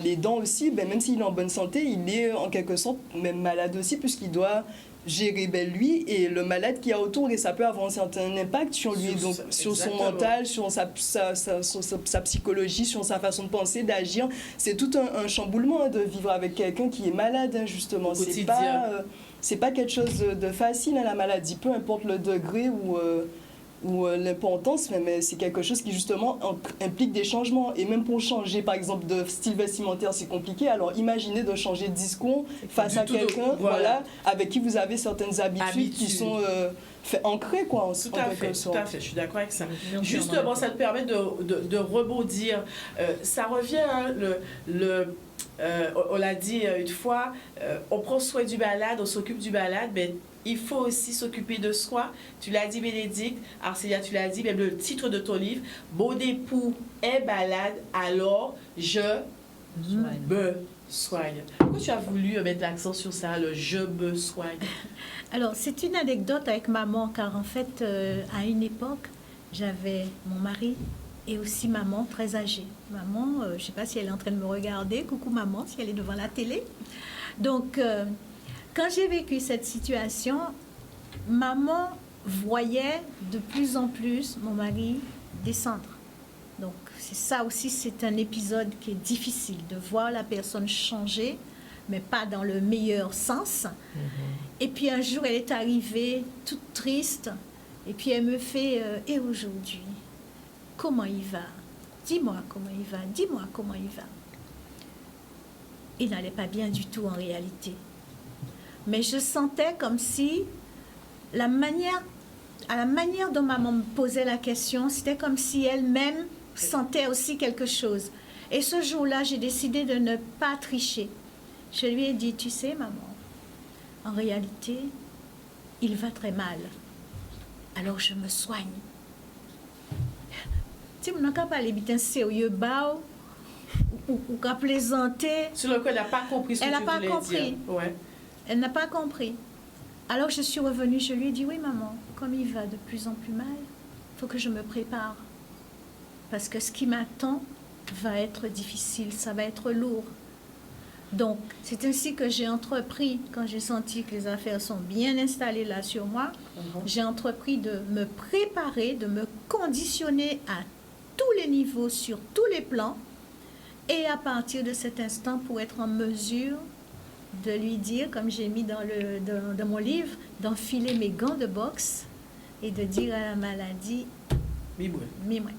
les dents aussi, même s'il est en bonne santé, il est en quelque sorte même malade aussi, puisqu'il doit gérer lui et le malade qui est autour, et ça peut avoir un certain impact sur lui, donc sur son mental, sur sa psychologie, sur sa façon de penser, d'agir. C'est tout un chamboulement de vivre avec quelqu'un qui est malade, justement. C'est pas quelque chose de facile, la maladie, peu importe le degré ou l'importance, mais c'est quelque chose qui justement implique des changements. Et même pour changer, par exemple, de style vestimentaire, c'est compliqué. Alors imaginez de changer de discours face à quelqu'un avec qui vous avez certaines habitudes qui sont ancrées, quoi, en quelque sorte. Tout à fait, je suis d'accord avec ça. Justement, ça te permet de rebondir. Ça revient, hein, on l'a dit une fois, on prend soin du malade, on s'occupe du malade, mais il faut aussi s'occuper de soi. Tu l'as dit, Bénédicte, Arcélia, tu l'as dit, même le titre de ton livre, « Mon époux est malade, alors je me soigne ». Pourquoi tu as voulu mettre l'accent sur ça, le « je me soigne » ? Alors, c'est une anecdote avec maman, car en fait, à une époque, j'avais mon mari et aussi maman très âgée. Maman, je ne sais pas si elle est en train de me regarder. Coucou maman, si elle est devant la télé. Donc, quand j'ai vécu cette situation, maman voyait de plus en plus mon mari descendre. Donc, c'est ça aussi, c'est un épisode qui est difficile, de voir la personne changer, mais pas dans le meilleur sens. Et puis un jour, elle est arrivée toute triste, et puis elle me fait « Et aujourd'hui, comment il va? Dis-moi comment il va, dis-moi comment il va. » Il n'allait pas bien du tout en réalité. Mais je sentais comme si à la manière dont maman me posait la question, c'était comme si elle-même sentait aussi quelque chose. Et ce jour-là, j'ai décidé de ne pas tricher. Je lui ai dit, tu sais, maman, en réalité, il va très mal. Alors je me soigne. Tu n'as pas parlé bien sérieux, bao, ou qu'à plaisanter. Sur le coup, elle n'a pas compris ce que tu voulais dire. Elle n'a pas compris. Ouais. Elle n'a pas compris. Alors je suis revenue, je lui ai dit, oui maman, comme il va de plus en plus mal, il faut que je me prépare. Parce que ce qui m'attend va être difficile, ça va être lourd. Donc, c'est ainsi que j'ai entrepris, quand j'ai senti que les affaires sont bien installées là sur moi, j'ai entrepris de me préparer, de me conditionner à tous les niveaux, sur tous les plans, et à partir de cet instant, pour être en mesure de lui dire, comme j'ai mis dans mon livre, d'enfiler mes gants de boxe et de dire à la maladie, mi-moi,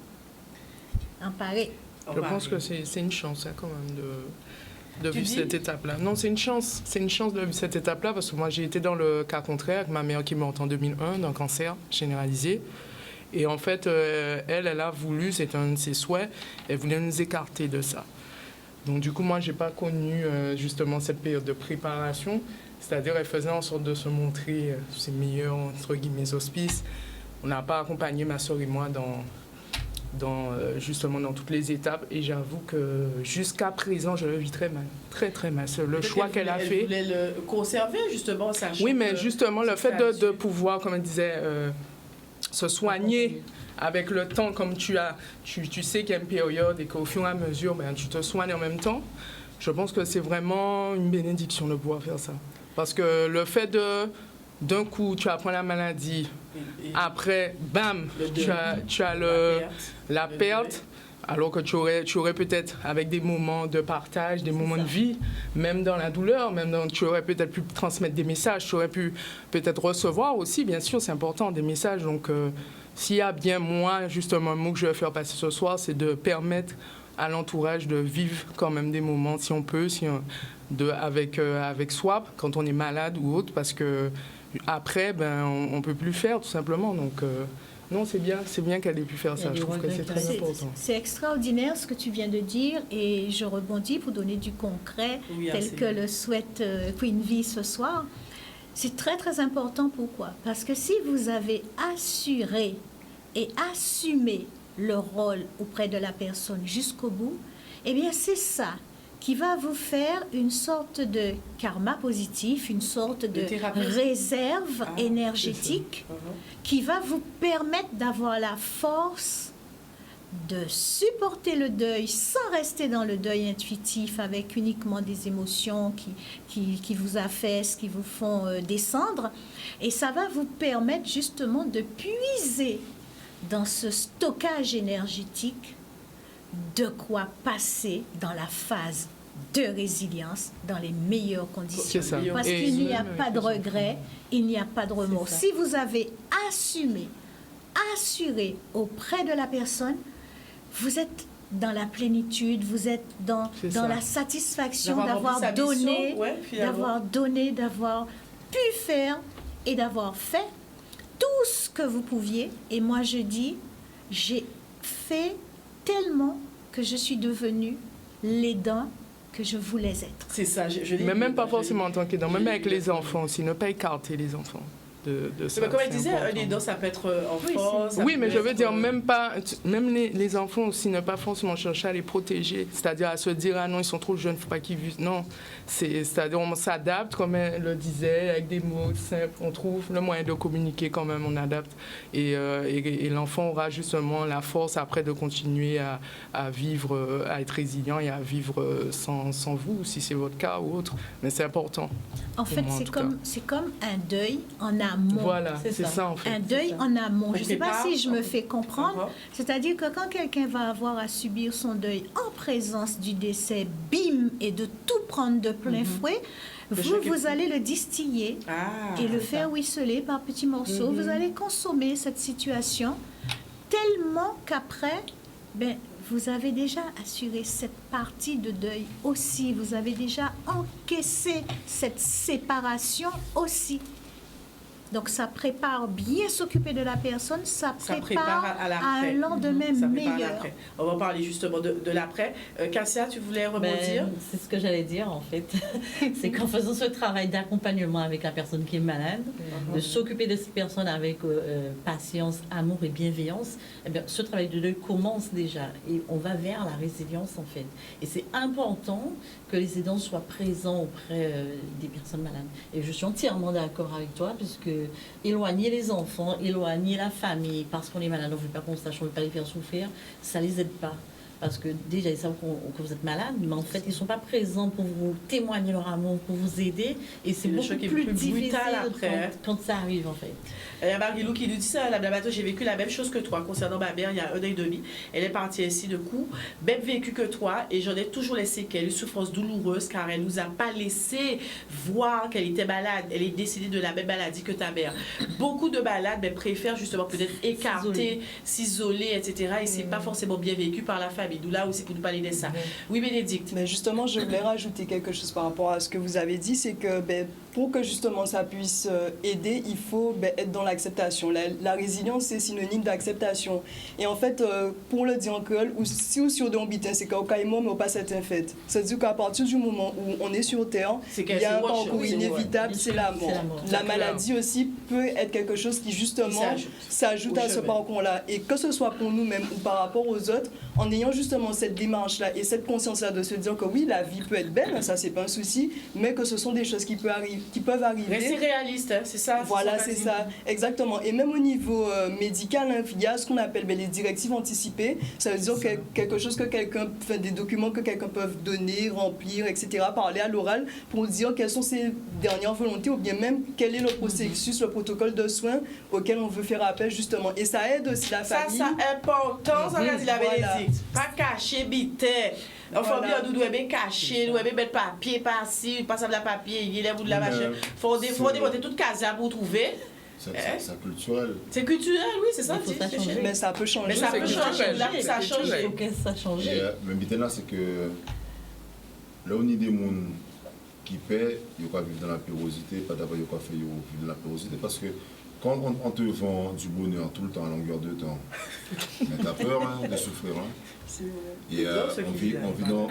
emparer. Je pense que c'est une chance quand même de vivre cette étape-là. Non, c'est une chance de vivre cette étape-là parce que moi j'ai été dans le cas contraire avec ma mère qui est morte en 2001 d'un cancer généralisé. Et en fait, elle a voulu, c'est un de ses souhaits, elle voulait nous écarter de ça. Donc du coup, moi, j'ai pas connu justement cette période de préparation. C'est-à-dire, elle faisait en sorte de se montrer ses meilleurs, entre guillemets, auspices. On n'a pas accompagné ma soeur et moi justement dans toutes les étapes. Et j'avoue que jusqu'à présent, je le vis très mal. Très, très mal. C'est le choix qu'elle a fait. Elle voulait le conserver, justement, sachant oui, mais justement, le fait de pouvoir, comme elle disait, se soigner avec le temps, comme tu sais qu'il y a une période et qu'au fur et à mesure, tu te soignes en même temps. Je pense que c'est vraiment une bénédiction de pouvoir faire ça. Parce que le fait d'un coup, tu apprends la maladie, après, bam, tu as la perte, alors que tu aurais peut-être, avec des moments de partage, des moments de vie, même dans la douleur, tu aurais peut-être pu transmettre des messages, tu aurais pu peut-être recevoir aussi, bien sûr, c'est important, des messages. Donc, s'il y a bien, moi, justement, un mot que je vais faire passer ce soir, c'est de permettre à l'entourage de vivre quand même des moments, si on peut, avec soi, quand on est malade ou autre, parce que après, on ne peut plus faire, tout simplement. Donc, non, c'est bien qu'elle ait pu faire ça. Je trouve que c'est très important. C'est extraordinaire ce que tu viens de dire, et je rebondis pour donner du concret, tel que le souhaite Queen V ce soir. C'est très, très important. Pourquoi? Parce que si vous avez assuré et assumé le rôle auprès de la personne jusqu'au bout, eh bien, c'est ça qui va vous faire une sorte de karma positif, une sorte de réserve énergétique qui va vous permettre d'avoir la force de supporter le deuil sans rester dans le deuil intuitif avec uniquement des émotions qui vous affaissent, qui vous font descendre. Et ça va vous permettre justement de puiser dans ce stockage énergétique de quoi passer dans la phase de résilience dans les meilleures conditions. Parce qu'il n'y a pas de regret, il n'y a pas de remords. Si vous avez assuré auprès de la personne, vous êtes dans la plénitude, vous êtes dans la satisfaction d'avoir donné, d'avoir pu faire et d'avoir fait tout ce que vous pouviez. Et moi, je dis, j'ai fait tellement que je suis devenue l'aidant que je voulais être. C'est ça. Mais même pas forcément en tant qu'aidant, même avec les enfants aussi, ne pas écarter les enfants. De ça, comme elle disait, un aidant, ça peut être enfant. Oui, mais je veux dire, même les enfants aussi, ne pas forcément chercher à les protéger, c'est-à-dire à se dire, ah non, ils sont trop jeunes, il ne faut pas qu'ils vivent. Non, c'est-à-dire on s'adapte, comme elle le disait, avec des mots simples, on trouve le moyen de communiquer quand même, on adapte. Et l'enfant aura justement la force après de continuer à vivre, à être résilient et à vivre sans vous, si c'est votre cas ou autre. Mais c'est important. En fait, c'est comme un deuil en amont. Voilà, c'est ça en fait. Un deuil en amont. Je ne sais pas si je me fais comprendre. C'est-à-dire que quand quelqu'un va avoir à subir son deuil en présence du décès, bim, et de tout prendre de plein fouet, vous allez le distiller et le faire ruisseler par petits morceaux. Vous allez consommer cette situation tellement qu'après, vous avez déjà assuré cette partie de deuil aussi. Vous avez déjà encaissé cette séparation aussi. Donc, ça prépare bien s'occuper de la personne, ça prépare à à l'après. un lendemain Ça prépare à meilleur. l'après. On va parler justement de l'après. Cassia, tu voulais rebondir? C'est ce que j'allais dire en fait. C'est qu'en faisant ce travail d'accompagnement avec la personne qui est malade, de s'occuper de cette personne avec patience, amour et bienveillance, eh bien, ce travail de deuil commence déjà et on va vers la résilience en fait. Et c'est important que les aidants soient présents auprès des personnes malades. Et je suis entièrement d'accord avec toi puisque éloigner les enfants, éloigner la famille parce qu'on est malade, on ne veut pas qu'on sache, on ne veut pas les faire souffrir, ça ne les aide pas. Parce que déjà, ils savent que vous êtes malade, mais en fait, ils ne sont pas présents pour vous témoigner leur amour, pour vous aider. Et c'est beaucoup plus difficile après. Quand ça arrive, en fait. Il y a Marie-Lou qui nous dit ça, la Blablato, j'ai vécu la même chose que toi concernant ma mère il y a 1 an et demi. Elle est partie ainsi de coup, même vécu que toi, et j'en ai toujours les séquelles, une souffrance douloureuse, car elle ne nous a pas laissé voir qu'elle était malade. Elle est décédée de la même maladie que ta mère. Beaucoup de malades préfèrent justement peut-être écarter, s'isoler, etc. Et c'est pas forcément bien vécu par la famille. D'où là aussi pour nous parler de ça. Oui, Bénédicte. Mais justement, je voulais rajouter quelque chose par rapport à ce que vous avez dit, c'est que pour que justement ça puisse aider, il faut être dans l'acceptation. La résilience, c'est synonyme d'acceptation. Et en fait, pour le dire en créole, ou si ou sur d'un bitin, c'est qu'au cas mais au pas certain fait. C'est-à-dire qu'à partir du moment où on est sur Terre, il y a un parcours inévitable, c'est la mort. La maladie aussi peut être quelque chose qui justement s'ajoute à ce parcours-là. Et que ce soit pour nous-mêmes ou par rapport aux autres, en ayant justement cette démarche-là et cette conscience-là de se dire que oui, la vie peut être belle, ça c'est pas un souci, mais que ce sont des choses qui peuvent arriver. Rester réaliste, hein, c'est ça. Voilà, c'est ça, exactement. Et même au niveau médical, hein, il y a ce qu'on appelle les directives anticipées. Ça veut dire quelque chose que quelqu'un, des documents que quelqu'un peut donner, remplir, etc., parler à l'oral pour dire quelles sont ses dernières volontés ou bien même quel est le processus, le protocole de soins auquel on veut faire appel justement. Et ça aide aussi la famille. Ça, c'est important, ça qu'a dit la Bénédicte. Pas cacher, bité. Enfin, bien, nous devons bien cacher, nous devons mettre papier, par-ci, pas ça de la papier, il y a bout de la machine. Il faut démonter toute case pour trouver. C'est culturel. C'est culturel, oui, c'est ça. Mais ça peut changer. Mais ça peut changer. Là, ça change. Il faut que ça change. Mais maintenant, c'est que là, on a des gens qui paient, ils vont vivre dans la pérosité, pas d'abord, ils vont vivre dans la pérosité, parce que quand on te vend du bonheur tout le temps, à longueur de temps, tu as peur de souffrir. Et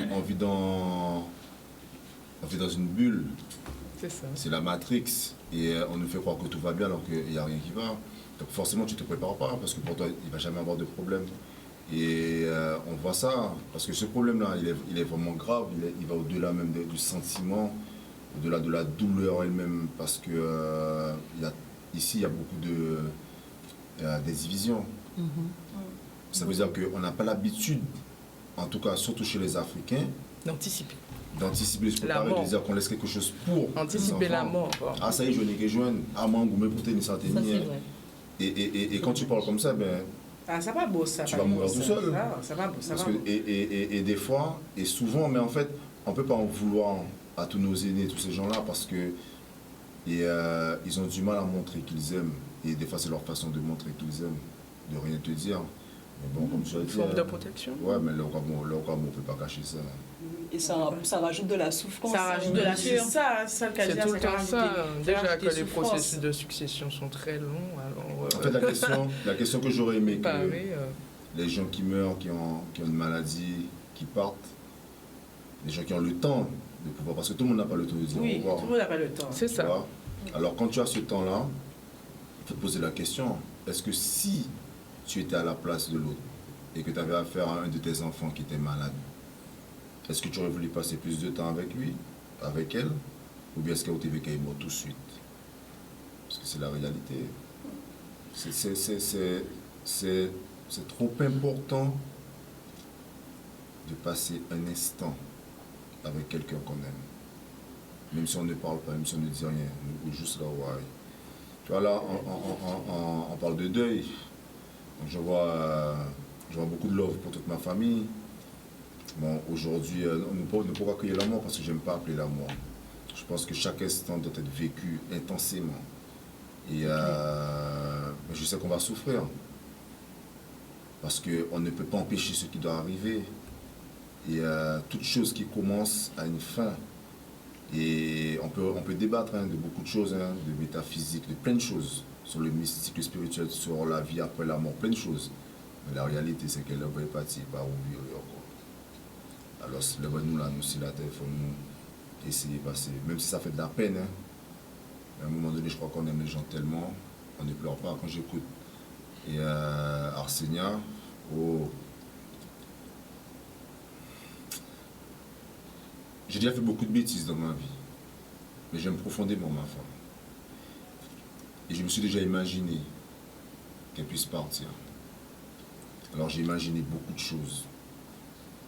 on vit dans une bulle. C'est la Matrix. Et on nous fait croire que tout va bien alors qu'il n'y a rien qui va. Donc forcément, tu ne te prépares pas parce que pour toi, il ne va jamais avoir de problème. Et on voit ça, parce que ce problème-là, il est vraiment grave. Il va au-delà même du sentiment, au-delà de la douleur elle-même, parce que ici, il y a beaucoup de divisions. Ça veut dire qu'on n'a pas l'habitude, en tout cas, surtout chez les Africains, d'anticiper, se préparer, de dire qu'on laisse quelque chose pour anticiper la mort. Ah, ça y est, je n'ai que joindre. Ah, moi, vous me portez une santé. Et quand tu parles comme ça, ça va beau, ça. Tu vas mourir tout seul. Ça va beau, ça va. Et des fois, et souvent, mais en fait, on ne peut pas en vouloir à tous nos aînés, tous ces gens-là, parce que ils ont du mal à montrer qu'ils aiment. Et des fois, c'est leur façon de montrer qu'ils aiment, de rien te dire. Mais bon, comme tu as dit. Forme de protection. Ouais, mais le on ne peut pas cacher ça. Et ça rajoute de la souffrance. Ça rajoute de la souffrance. C'est tout le temps ça. Déjà que les processus de succession sont très longs. Alors, en fait, la question que j'aurais aimé que les gens qui meurent, qui ont une maladie, qui partent, les gens qui ont le temps de pouvoir, parce que tout le monde n'a pas le temps de dire au revoir. Tout le monde n'a pas le temps. C'est ça. Alors quand tu as ce temps-là, il faut te poser la question, est-ce que si tu étais à la place de l'autre et que tu avais affaire à un de tes enfants qui était malade, est-ce que tu aurais voulu passer plus de temps avec lui, avec elle, ou bien est-ce qu'elle t'avait qu'elle est morte tout de suite? Parce que c'est la réalité. C'est trop important de passer un instant avec quelqu'un qu'on aime. Même si on ne parle pas, même si on ne dit rien, ou juste là, ouais. Tu vois, là, on parle de deuil. Donc, je vois beaucoup de love pour toute ma famille. Bon, aujourd'hui, on ne peut pas accueillir la mort parce que je n'aime pas appeler la mort. Je pense que chaque instant doit être vécu intensément. Et je sais qu'on va souffrir. Parce qu'on ne peut pas empêcher ce qui doit arriver. Et toute chose qui commence a une fin. Et on peut débattre de beaucoup de choses, de métaphysique, de plein de choses, sur le mystique, le spirituel, sur la vie après la mort, plein de choses. Mais la réalité, c'est qu'elle va partir par ouvrir encore. Alors, lève-nous là, nous, si la terre, il faut nous essayer de passer, même si ça fait de la peine. À un moment donné, je crois qu'on aime les gens tellement, on ne pleure pas quand j'écoute. Et Arsenia, j'ai déjà fait beaucoup de bêtises dans ma vie, mais j'aime profondément ma femme. Et je me suis déjà imaginé qu'elle puisse partir. Alors j'ai imaginé beaucoup de choses.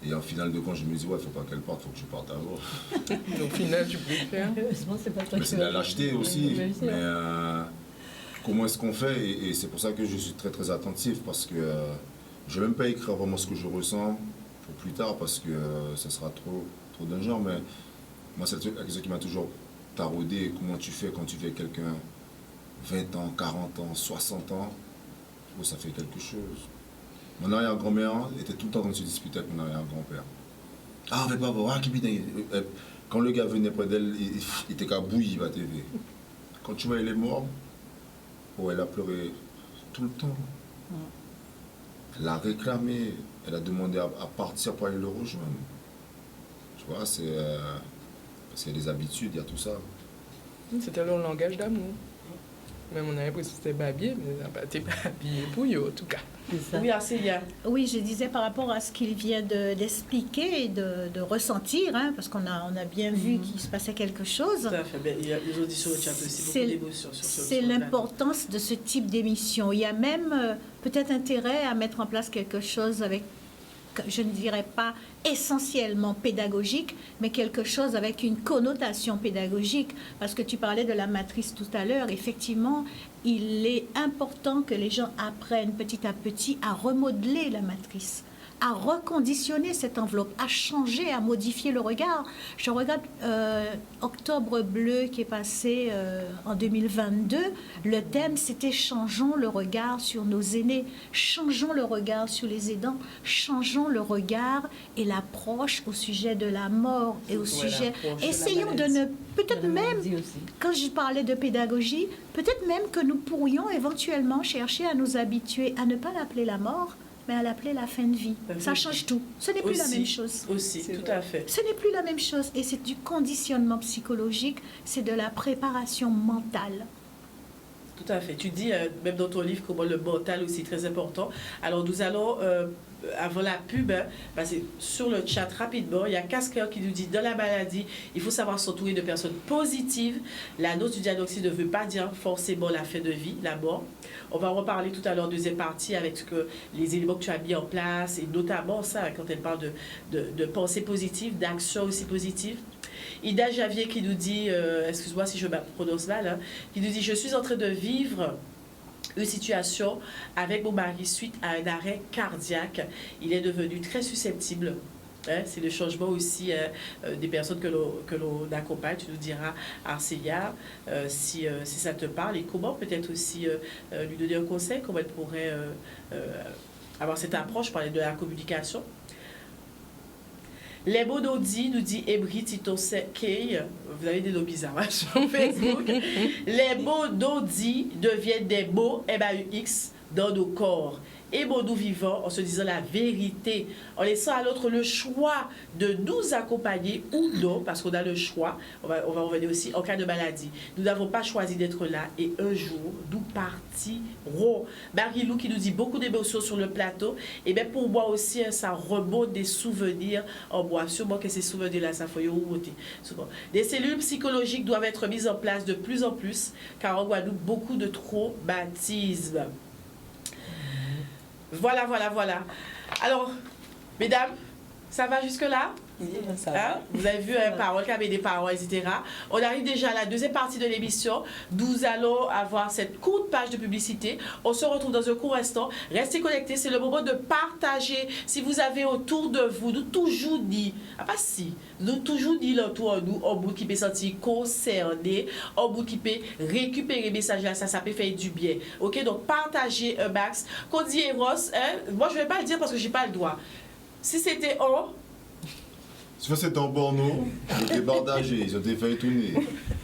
Et en final de compte, je me dis, ouais, il ne faut pas qu'elle parte, il faut que je parte avant. Au final, tu préfères. C'est pas toi Mais c'est de la lâcheté aussi. Oui, Mais comment est-ce qu'on fait? Et c'est pour ça que je suis très très attentif, parce que je ne vais même pas écrire vraiment ce que je ressens pour plus tard, parce que ça sera trop dangereux. Mais moi, c'est quelque chose qui m'a toujours taraudé. Comment tu fais quand tu fais quelqu'un 20 ans, 40 ans, 60 ans, ça fait quelque chose. Mon arrière-grand-mère était tout le temps en train de se disputer avec mon arrière-grand-père. Ah, on ne va pas voir, quand le gars venait près d'elle, il était qu'à bouillir la TV. Quand tu vois, elle est morte, elle a pleuré tout le temps. Elle a réclamé, elle a demandé à partir pour aller le rejoindre. Tu vois, c'est parce qu'il y a des habitudes, il y a tout ça. C'était leur langage d'amour. Même on avait l'impression que c'était babier, mais ça n'a pas été babier pour eux, en tout cas. Oui, Arsélia. Oui, je disais par rapport à ce qu'il vient d'expliquer et de ressentir, parce qu'on a bien vu qu'il se passait quelque chose. Tout à fait. Il y a les auditions au chat aussi, beaucoup d'émotions sur ce. C'est l'importance de ce type d'émission. Il y a même peut-être intérêt à mettre en place quelque chose avec, je ne dirais pas essentiellement pédagogique, mais quelque chose avec une connotation pédagogique. Parce que tu parlais de la matrice tout à l'heure. Effectivement, il est important que les gens apprennent petit à petit à remodeler la matrice, à reconditionner cette enveloppe, à changer, à modifier le regard. Je regarde Octobre Bleu qui est passé en 2022. Le thème, c'était « Changeons le regard sur nos aînés, changeons le regard sur les aidants, changeons le regard et l'approche au sujet de la mort et au sujet... » Essayons de ne... Peut-être même, quand je parlais de pédagogie, peut-être même que nous pourrions éventuellement chercher à nous habituer à ne pas l'appeler la mort, mais à l'appeler la fin de vie. Ça change tout. Ce n'est plus la même chose. Aussi, tout à fait. Ce n'est plus la même chose. Et c'est du conditionnement psychologique, c'est de la préparation mentale. Tout à fait. Tu dis, même dans ton livre, comment le mental aussi est très important. Alors, nous allons, avant la pub, passer sur le chat rapidement. Il y a Casqueur qui nous dit, dans la maladie, il faut savoir s'entourer de personnes positives. La note du diagnostic ne veut pas dire forcément la fin de vie, la mort. On va en reparler tout à l'heure, deuxième partie, avec ce que, les éléments que tu as mis en place, et notamment ça, quand elle parle de pensée positive, d'action aussi positive. Ida Javier qui nous dit, excuse-moi si je me prononce mal, qui nous dit, je suis en train de vivre une situation avec mon mari suite à un arrêt cardiaque. Il est devenu très susceptible. C'est le changement aussi des personnes que l'on accompagne. Tu nous diras, Arsélia, si ça te parle, et comment peut-être aussi lui donner un conseil, comment elle pourrait avoir cette approche, parler de la communication. Les mots d'Audi nous dit Ebri Tito Kei. Vous avez des noms bizarres sur Facebook. Les mots d'Audi deviennent des mots MAUX dans nos corps. Et nous vivons en se disant la vérité, en laissant à l'autre le choix de nous accompagner ou non, parce qu'on a le choix, on va revenir aussi en cas de maladie. Nous n'avons pas choisi d'être là et un jour, nous partirons. Marie-Lou qui nous dit beaucoup d'émotions sur le plateau. Et bien pour moi aussi, ça remonte des souvenirs en moi. Sûrement que ces souvenirs-là, ça faut y remonter. Des cellules psychologiques doivent être mises en place de plus en plus, car en Guadeloupe, beaucoup de traumatisme. Voilà. Alors, mesdames, ça va jusque-là? Vous avez vu paroles, qu'il y avait des paroles, etc. On arrive déjà à la deuxième partie de l'émission. Nous allons avoir cette courte page de publicité. On se retrouve dans un court instant. Restez connectés, c'est le moment de partager. Si vous avez autour de vous, nous toujours dit, nous toujours dit autour de nous, au bout qui peut sentir concerné, au bout qui peut récupérer les messages là, ça peut faire du bien. Ok, donc partagez un max. Qu'on dit Eros, moi je ne vais pas le dire parce que je n'ai pas le droit. Si c'était on, Si c'est en Borno, ils ont débordagé, ils ont fait tourner.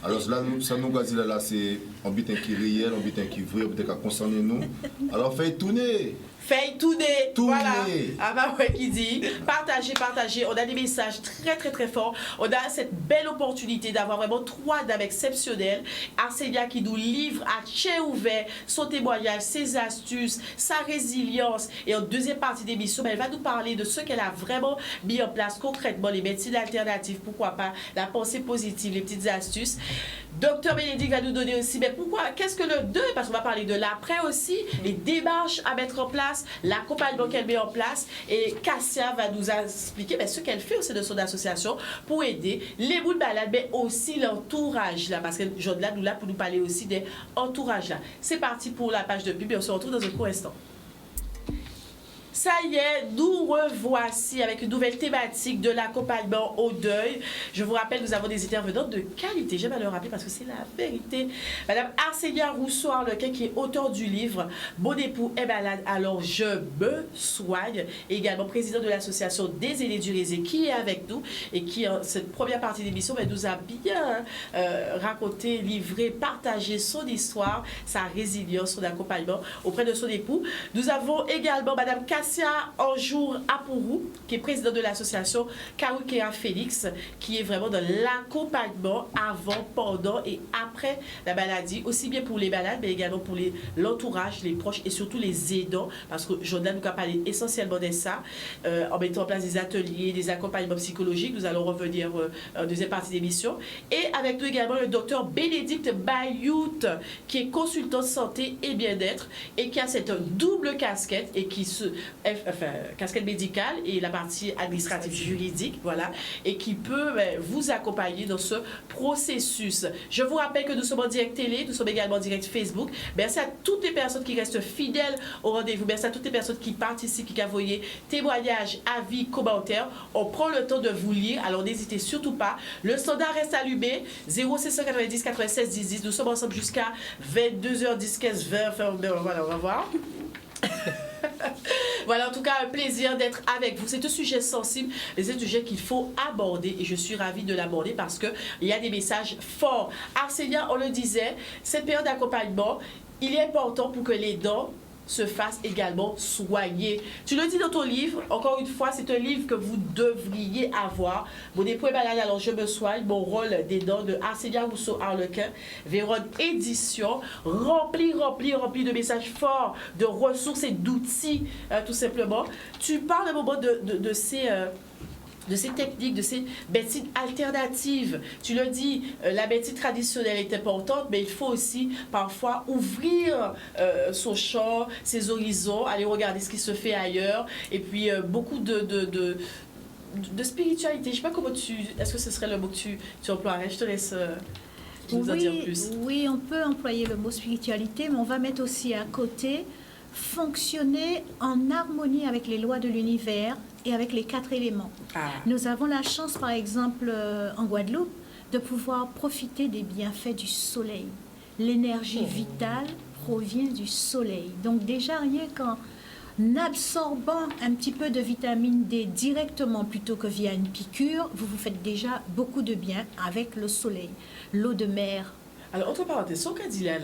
Alors là, ça nous a dit là, c'est un butin qui est réel, un butin qui est vrai, un butin qui concerne nous. Alors fait tourner. Fait tourner. Tourner. Voilà. Ah bah ouais, qui dit partagez. On a des messages très forts. On a cette belle opportunité d'avoir vraiment 3 dames exceptionnelles. Arcelia qui nous livre à chien ouvert son témoignage, ses astuces, sa résilience. Et en deuxième partie d'émission, elle va nous parler de ce qu'elle a vraiment mis en place concrètement, les médecines alternatives, pourquoi pas, la pensée positive, les petites astuces. Docteur Bénédicte va nous donner aussi, mais pourquoi, qu'est-ce que le deuil, parce qu'on va parler de l'après aussi, les démarches à mettre en place, l'accompagnement qu'elle met en place, et Cassia va nous expliquer ce qu'elle fait aussi de son association pour aider les bouts de malades, mais aussi l'entourage là, parce que Jean-Claude nous là pour nous parler aussi des entourages là. C'est parti pour la page de pub et on se retrouve dans un court instant. Ça y est, nous revoici avec une nouvelle thématique de l'accompagnement au deuil. Je vous rappelle, nous avons des intervenantes de qualité. J'aime à le rappeler parce que c'est la vérité. Madame Arcelia Rousseau-Arlequin, qui est auteur du livre « Mon époux est malade, alors je me soigne », et également présidente de l'association des aînés du Rézé, qui est avec nous et qui, en cette première partie d'émission, nous a bien raconté, livré, partagé son histoire, sa résilience, son accompagnement auprès de son époux. Nous avons également Madame Cassia Anjour Apourou, qui est présidente de l'association Karukea Félix, qui est vraiment dans l'accompagnement avant, pendant et après la maladie, aussi bien pour les malades, mais également pour l'entourage, les proches et surtout les aidants, parce que Jordan nous a parlé essentiellement de ça, en mettant en place des ateliers, des accompagnements psychologiques. Nous allons revenir en deuxième partie d'émission. Et avec nous également le docteur Bénédicte Bayout, qui est consultant santé et bien-être et qui a cette double casquette et qui casquette médicale et la partie administrative juridique, voilà, et qui peut vous accompagner dans ce processus. Je vous rappelle que nous sommes en direct télé, nous sommes également en direct Facebook. Merci à toutes les personnes qui restent fidèles au rendez-vous. Merci à toutes les personnes qui participent, qui envoient témoignages, avis, commentaires. On prend le temps de vous lire, alors n'hésitez surtout pas. Le standard reste allumé, 0690 96 10 10. Nous sommes ensemble jusqu'à 22h10, 15, 20. Enfin, voilà, on va voir. Voilà, en tout cas, un plaisir d'être avec vous. C'est un sujet sensible, mais c'est un sujet qu'il faut aborder et je suis ravie de l'aborder parce qu'il y a des messages forts. Arcelia, on le disait, cette période d'accompagnement, il est important pour que les dents se fassent également soigner. Tu le dis dans ton livre, encore une fois, c'est un livre que vous devriez avoir. Mon époux est malade, alors je me soigne. Mon rôle des dents de Arcelia Rousseau-Arlequin, Véron Édition, rempli de messages forts, de ressources et d'outils, tout simplement. Tu parles à un moment de ces techniques, de ces médecines alternatives. Tu le dis, la médecine traditionnelle est importante, mais il faut aussi parfois ouvrir son champ, ses horizons, aller regarder ce qui se fait ailleurs, et puis beaucoup de spiritualité. Je ne sais pas comment est-ce que ce serait le mot que tu emploierais? Je te laisse nous en dire plus. Oui, on peut employer le mot spiritualité, mais on va mettre aussi à côté fonctionner en harmonie avec les lois de l'univers et avec les 4 éléments. Nous avons la chance, par exemple, en Guadeloupe, de pouvoir profiter des bienfaits du soleil. L'énergie vitale provient du soleil. Donc déjà, rien qu'en absorbant un petit peu de vitamine D directement plutôt que via une piqûre, vous vous faites déjà beaucoup de bien avec le soleil. L'eau de mer. Alors, entre parenthèses, son dit là,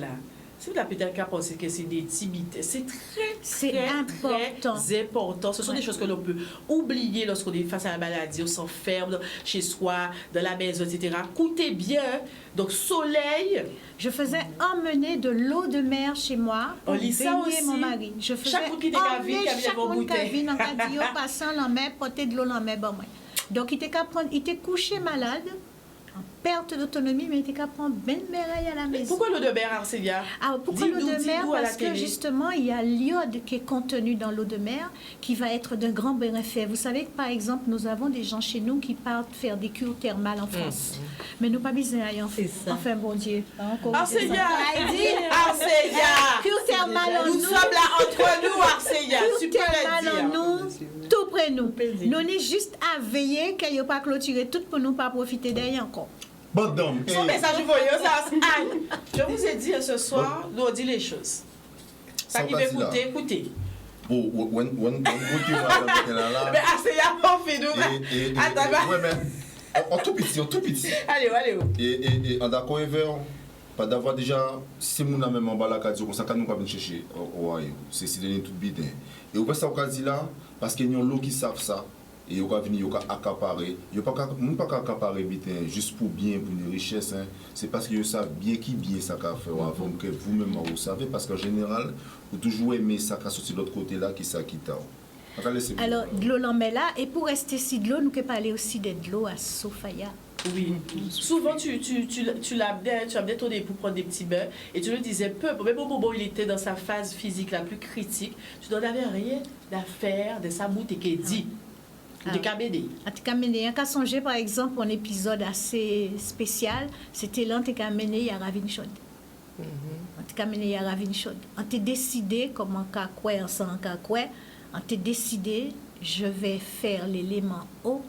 si vous avez peut-être qu'à penser que c'est des timides, c'est très important. Ce sont des choses que l'on peut oublier lorsqu'on est face à la maladie, on s'enferme chez soi, dans la maison, etc. Coûtez bien. Donc, soleil. Je faisais emmener de l'eau de mer chez moi pour baigner mon mari. Je faisais chaque monde qui était chaque monde qui vient dans la radio, passant la mer, porter de l'eau dans la mer. Donc, il était couché malade. En perte d'autonomie, mais il était qu'à prendre ben de mer à la maison. Pourquoi l'eau de mer, Arcelia? Pourquoi l'eau de mer? Parce que justement, il y a l'iode qui est contenu dans l'eau de mer qui va être de grands bienfaits. Vous savez que, par exemple, nous avons des gens chez nous qui partent faire des cures thermales en France. Mais nous pas besoin d'aller en France. Enfin, bon Dieu. Arcelia! Cure thermale en nous. Nous sommes là entre nous, Arcelia. Cure thermale en nous, tout près nous. Nous sommes juste à veiller qu'elle n'y ait pas clôturé tout pour nous pas profiter d'elle encore. Son message, vous voyez, ça. Je vous ai dit ce soir, nous on dit les choses. Ça qui veut écouter. Bon, when beauté là. Mais assez à fait nous. Attends, ouais, mais en tout petit. Allez. Et en d'accord avec pas d'avoir déjà si mon a même en bas la carte comme ça quand nous venir chercher c'est donner tout bidin. Et au pas ça au dit là parce qu'il y a l'eau qui savent ça et on va venir accaparer. Il pas accaparer bidin juste pour bien pour une richesse hein. C'est parce que ça bien qui bien ça qu'a fait avant que vous-même vous savez parce qu'en général vous toujours aimer ça qu'a sorti de l'autre côté là qui ça qui t'a. Alors, de l'eau l'en met là, et pour rester si de l'eau, nous pouvons parler aussi de l'eau à Sofaya. Oui. Souvent, tu l'as détonné pour prendre des petits bains, et tu le disais peu, même au moment où il était dans sa phase physique la plus critique, tu n'en avais rien à faire de sa moute et qu'il dit. De Camédé. On a songé, par exemple, un épisode assez spécial, c'était l'Antécaméné, il y a Ravine Chaude. Antécaméné, il y a Ravine Chaude. On t'a décidé, comme en cas quoi, ensemble en cas quoi, on t'a décidé, je vais faire l'élément eau,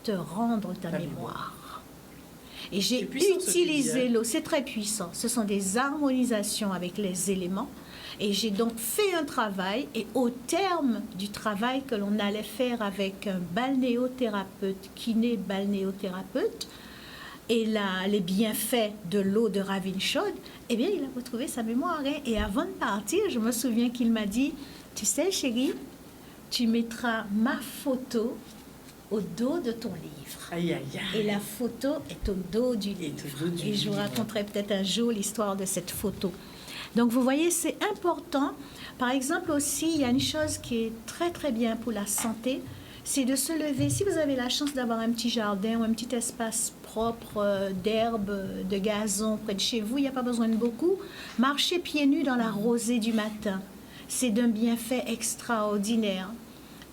te rendre ta mémoire. Et j'ai utilisé l'eau, c'est très puissant. Ce sont des harmonisations avec les éléments. Et j'ai donc fait un travail, et au terme du travail que l'on allait faire avec un balnéothérapeute, kiné-balnéothérapeute, et là, les bienfaits de l'eau de Ravine Chaude, eh bien, il a retrouvé sa mémoire. Hein. Et avant de partir, je me souviens qu'il m'a dit, tu sais, chérie, tu mettras ma photo au dos de ton livre. Aïe. Et la photo est au dos du livre. Et je vous raconterai peut-être un jour l'histoire de cette photo. Donc, vous voyez, c'est important. Par exemple, aussi, il y a une chose qui est très, très bien pour la santé, c'est de se lever. Si vous avez la chance d'avoir un petit jardin ou un petit espace propre d'herbe, de gazon près de chez vous, il n'y a pas besoin de beaucoup. Marchez pieds nus dans la rosée du matin. C'est d'un bienfait extraordinaire.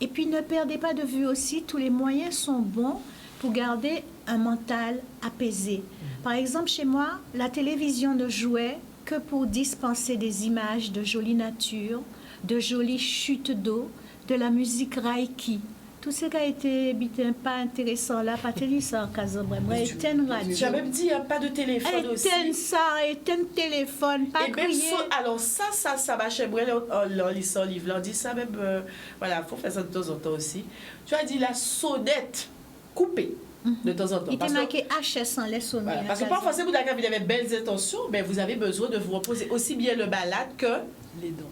Et puis, ne perdez pas de vue aussi, tous les moyens sont bons pour garder un mental apaisé. Par exemple, chez moi, la télévision ne jouait que pour dispenser des images de jolie nature, de jolies chutes d'eau, de la musique Reiki. Tout ce qui a été pas intéressant là, pas télé ça en Casamance. Éteins radio. Tu as même dit pas de téléphone aussi. Éteins téléphone, pas crier. Alors ça va chez moi, son livre, on dit ça même, voilà, il faut faire ça de temps en temps aussi. Tu as dit la sonnette coupée. De temps en temps. Il était marqué HS en les sonner. Voilà, parce que parfois, si vous avez belles intentions, mais vous avez besoin de vous reposer aussi bien le malade que les dents.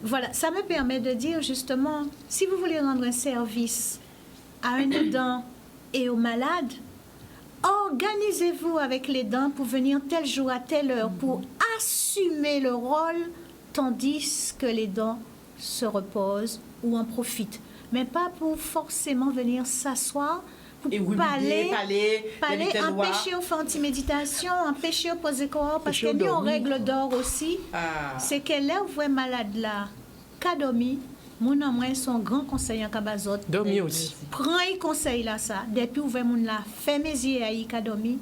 Voilà, ça me permet de dire justement, si vous voulez rendre un service à un aidant et au malade, organisez-vous avec les dents pour venir tel jour à telle heure pour assumer le rôle, tandis que les dents se reposent ou en profitent. Mais pas pour forcément venir s'asseoir. Et oui, parler, empêcher au faire anti-méditation, empêcher au poser corps, parce qu'il y a une règle d'or aussi, c'est que là où vous êtes malade là, qu'a dormi, mon homme son grand conseil en cabazot. Dormi aussi. Prends un conseil là ça, depuis où vous êtes là, fait mes yeux à qu'a dormi,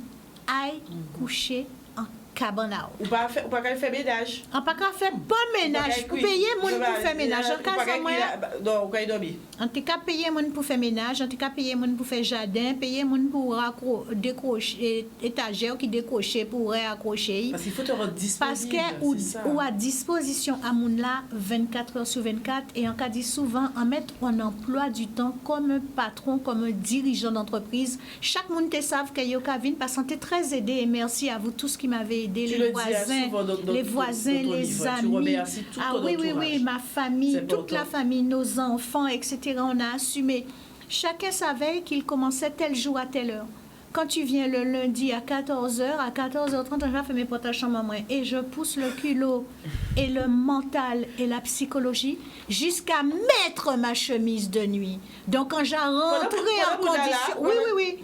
aille coucher en cabana. Ou pas faire ménage. On pas faire bon ménage, pour payer mon pour faire ménage. En cas non, quand il dormi. En tout cas, payer mon pour faire ménage, en tout cas, payer mon pour faire jardin, payer mon pour décrocher, étagère qui décrocher pour réaccrocher. Parce qu'il faut te rendre disponible. Parce que, ou à disposition à mon là, 24 heures sur 24, et en cas dit souvent, en mettre un emploi du temps comme un patron, comme un dirigeant d'entreprise. Chaque monde te savent que Yokavine, parce qu'on est très aidé, et merci à vous tous qui m'avez aidé, les voisins, les amis. Oui, ma famille, toute la famille, nos enfants, etc. On a assumé. Chacun savait qu'il commençait tel jour à telle heure. Quand tu viens le lundi à 14h, à 14h30, je fais mes potes à chambre et je pousse le culot et le mental et la psychologie jusqu'à mettre ma chemise de nuit. Donc quand j'ai rentré en condition... Oui.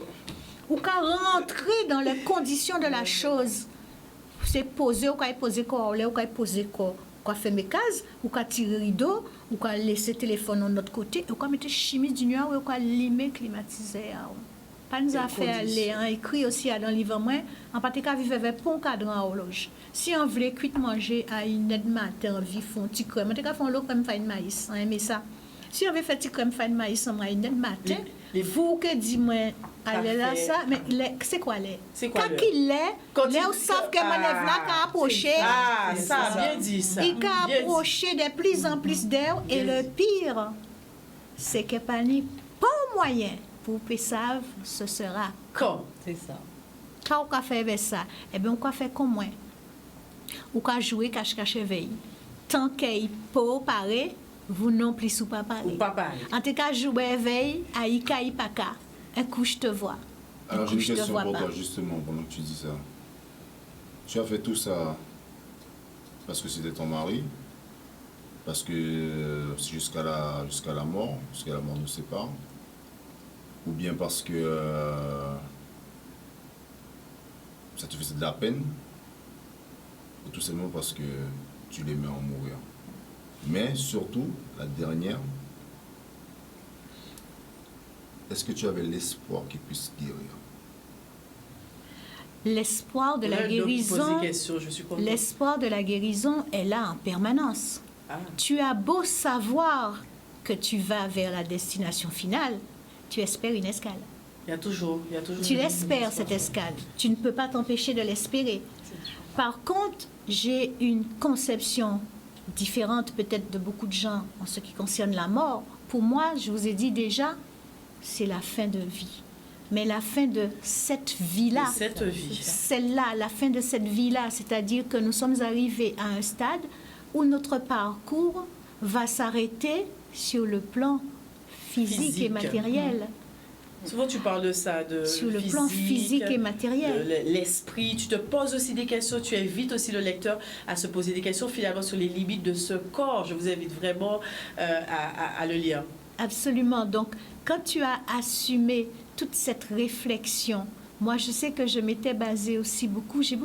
Ou quand rentrer dans les conditions de la chose, c'est poser ou quand poser quoi, ou quand poser quoi. Ou faire mes cases, ou quand tirer rideau, ou quand laisser le téléphone de notre côté, ou quand mettre chemise du nuage, ou quand limer climatiser. Pas nous a fait aller, écrit aussi dans le livre, en particulier vivre avec un cadre en horloge. Si on voulait cuire manger à une aide matin, vivre un petit crème, on va faire un lot comme faire une maïs, on aime ça. Si on avait fait du crème fan maïs en moyenne le matin, Les- vous que dis-moi, allez là, Parfait. ça, mais c'est quoi lait? C'est quoi Quand lait? il l'est, Quand là, il- on savent que mon élève là, qui a approché, Ah, C'est ça, ça. bien dit ça. il a Bien dit. approché de plus en plus d'air. Et Bien le pire, c'est que pas ni pas moyen pour que savent, ce sera Quand? C'est ça. quand on a fait ça. Eh bien, on a fait comme moi. On a joué cache-cache veille. Tant qu'il peut parler, vous non plus sous pas Ou parler. pas parler. En tout cas, jouer veille, aïka, ipaka. Un coup, je te vois. Alors j'ai une je te question vois pour pas. toi justement pendant que tu dis ça. Tu as fait tout ça parce que c'était ton mari, parce que c'est jusqu'à la mort nous sépare, ou bien parce que ça te faisait de la peine, ou tout simplement parce que tu l'aimais en mourir. Mais surtout, la dernière, est-ce que tu avais l'espoir qu'il puisse guérir? L'espoir de la Là, donc, il pose guérison, des questions, je suis contente. l'espoir de la guérison est là en permanence. Ah. Tu as beau savoir que tu vas vers la destination finale, tu espères une escale. Il y a toujours. Tu l'espères, cette escale. Tu ne peux pas t'empêcher de l'espérer. Par contre, j'ai une conception différente peut-être de beaucoup de gens en ce qui concerne la mort. Pour moi, je vous ai dit déjà, c'est la fin de vie. Mais la fin de cette vie-là, De cette vie. celle-là, la fin de cette vie-là, c'est-à-dire que nous sommes arrivés à un stade où notre parcours va s'arrêter sur le plan physique et Physique. matériel. Souvent, tu parles de ça, de Sur le plan physique et matériel. l'esprit. Tu te poses aussi des questions, tu invites aussi le lecteur à se poser des questions finalement sur les limites de ce corps. Je vous invite vraiment à le lire. Absolument. Donc, quand tu as assumé toute cette réflexion, moi, je sais que je m'étais basée aussi beaucoup, je ne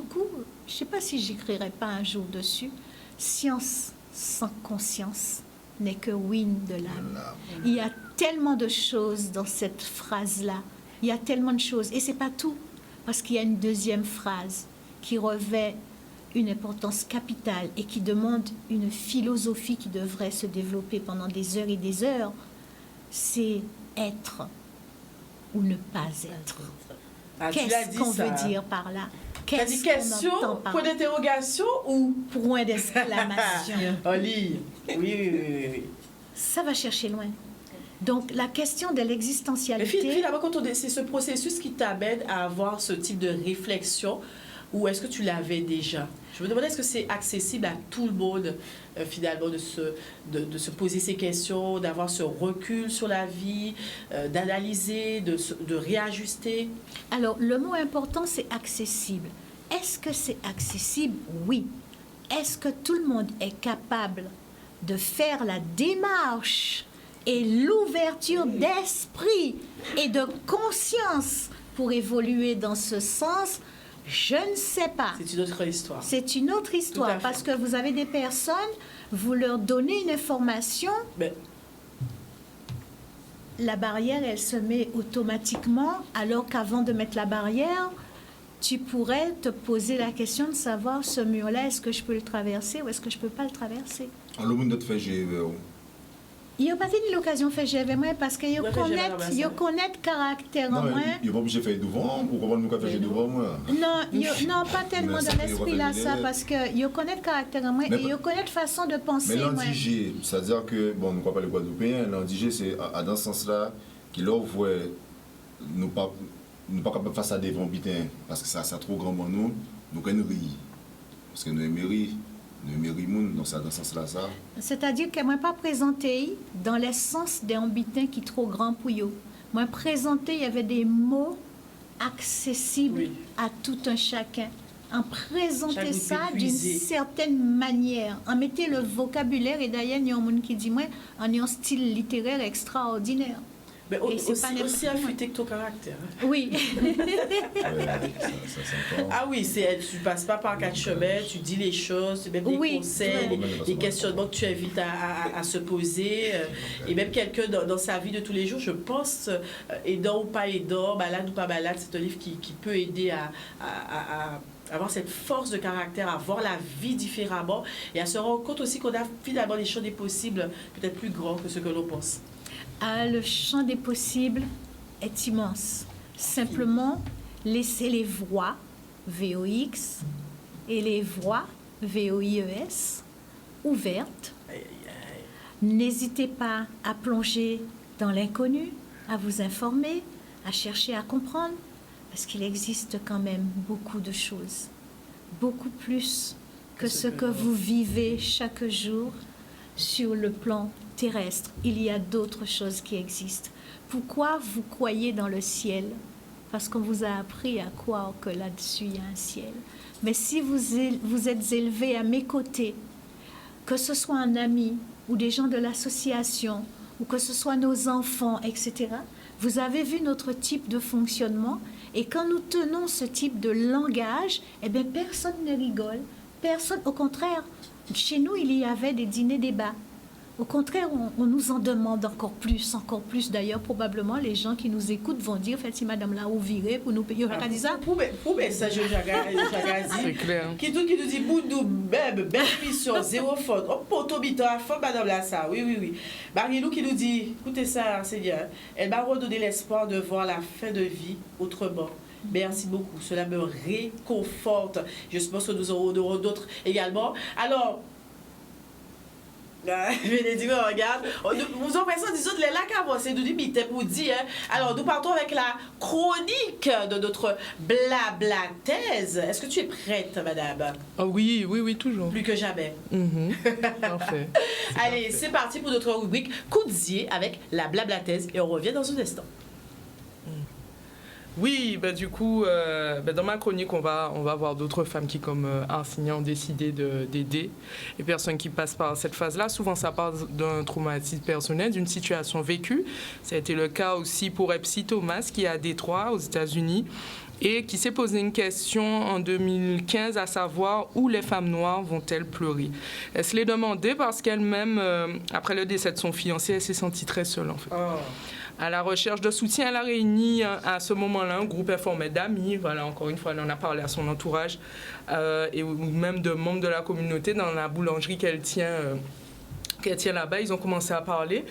sais pas si j'écrirai pas un jour dessus, science sans conscience n'est que ruine de l'âme. Il y a tellement de choses dans cette phrase-là. Il y a tellement de choses. Et c'est pas tout. Parce qu'il y a une deuxième phrase qui revêt une importance capitale et qui demande une philosophie qui devrait se développer pendant des heures et des heures. C'est être ou ne pas être. Ah, tu l'as Qu'est-ce dit qu'on ça. veut dire par là? Tu as dit Qu'est-ce qu'on entend question, par point là? d'interrogation ou Point d'exclamation. Oli. Oui. Ça va chercher loin. Donc, la question de Mais l'existentialité... finalement, c'est ce processus qui t'amène à avoir ce type de réflexion ou est-ce que tu l'avais déjà? Je me demandais, est-ce que c'est accessible à tout le monde, finalement, de se poser ces questions, d'avoir ce recul sur la vie, d'analyser, de réajuster? Alors, le mot important, c'est accessible. Est-ce que c'est accessible? Oui. Est-ce que tout le monde est capable de faire la démarche et l'ouverture d'esprit et de conscience pour évoluer dans ce sens? Je ne sais pas. C'est une autre histoire. C'est une autre Tout à histoire fait. parce que vous avez des personnes, vous leur donnez une information, Mais, la barrière, elle se met automatiquement, alors qu'avant de mettre la barrière, tu pourrais te poser la question de savoir ce mur-là, est-ce que je peux le traverser ou est-ce que je ne peux pas le traverser? Alors, le monde de fait, j'ai Il n'y a pas eu l'occasion de faire avec moi parce que Ouais, fait gérer je ça. connais le caractère en non, moi. mais il va obligé de faire devant, ou comment nous faire devant moi? Non, pas tellement Mais ça dans fait l'esprit là, revenir ça, les- parce que je connais le caractère en moi Mais et je connais la façon de penser. Mais moi. l'indigé, c'est-à-dire que, bon, nous ne croyons pas les Guadeloupéens, l'indigé, c'est dans ce sens-là qu'il leur voit nous pas capables de faire ça devant bitin, parce que ça c'est trop grand pour nous, nous qu'on rit. Parce que nous aimons rire, donc c'est dans ce sens-là, ça. C'est-à-dire que moi pas présenté dans l'essence des ambitins qui trop grand pour eux. Moi présenté, il y avait des mots accessibles Oui. à tout un chacun. En présenter Chacun ça peut d'une puiser. certaine manière, en mettant le vocabulaire, et d'ailleurs, il y a un monde qui dit, moi, en ayant un style littéraire extraordinaire. mais Et c'est pas n'importe aussi quoi. affûté que ton caractère. Oui. Ça s'entend. Ah oui, tu passes pas par quatre chemins, tu dis les choses, même des Oui, conseils, ouais. des questionnements que tu invites à se poser. Et même quelqu'un dans sa vie de tous les jours, je pense, aidant ou pas aidant, malade ou pas malade, c'est un livre qui peut aider avoir cette force de caractère, à voir la vie différemment et à se rendre compte aussi qu'on a finalement des champs des possibles peut-être plus grands que ce que l'on pense. Le champ des possibles est immense. Simplement, laissez les voies VOX et les voies VOIES ouvertes. N'hésitez pas à plonger dans l'inconnu, à vous informer, à chercher à comprendre, parce qu'il existe quand même beaucoup de choses, beaucoup plus que ce que vous vivez chaque jour sur le plan terrestre. Il y a d'autres choses qui existent. Pourquoi vous croyez dans le ciel? Parce qu'on vous a appris à croire que là-dessus, il y a un ciel. Mais si vous êtes élevé à mes côtés, que ce soit un ami ou des gens de l'association, ou que ce soit nos enfants, etc., vous avez vu notre type de fonctionnement. Et quand nous tenons ce type de langage, eh bien, personne ne rigole. Personne, au contraire, chez nous, il y avait des dîners-débats. Au contraire, on nous en demande encore plus, encore plus. D'ailleurs, probablement, les gens qui nous écoutent vont dire, faites si madame là, ou virez pour nous payer. On dit ça. Pour ça, je C'est clair. Qui nous dit, boudou, belle émission, zéro faute. Oh, poto, bito, à fond, madame là, ça. Oui. Marie-Lou qui nous dit, écoutez ça, Seigneur, elle m'a redonné l'espoir de voir la fin de vie autrement. Merci beaucoup, cela me réconforte. Je pense que nous aurons d'autres également. Alors, Bénédicte, regarde. Nous avons pensé, disons, les lacs avancés, nous dit, pour dire. Alors, nous partons avec la chronique de notre blabla-thèse. Est-ce que tu es prête, madame? Oh, oui, toujours. Plus que jamais. Parfait. Allez, c'est parti pour notre rubrique Coudzier avec la blabla-thèse et on revient dans un instant. Oui, du coup, dans ma chronique, on va voir d'autres femmes qui, comme enseignants, ont décidé d'aider les personnes qui passent par cette phase-là. Souvent, ça part d'un traumatisme personnel, d'une situation vécue. Ça a été le cas aussi pour Epsi Thomas, qui est à Détroit, aux États-Unis, et qui s'est posé une question en 2015, à savoir où les femmes noires vont-elles pleurer. Elle se l'est demandé parce qu'elle-même, après le décès de son fiancé, elle s'est sentie très seule, en fait. Oh. À la recherche de soutien, elle a réuni à ce moment-là un groupe informel d'amis. Voilà, encore une fois, elle en a parlé à son entourage ou même de membres de la communauté dans la boulangerie qu'elle tient là-bas. Ils ont commencé à parler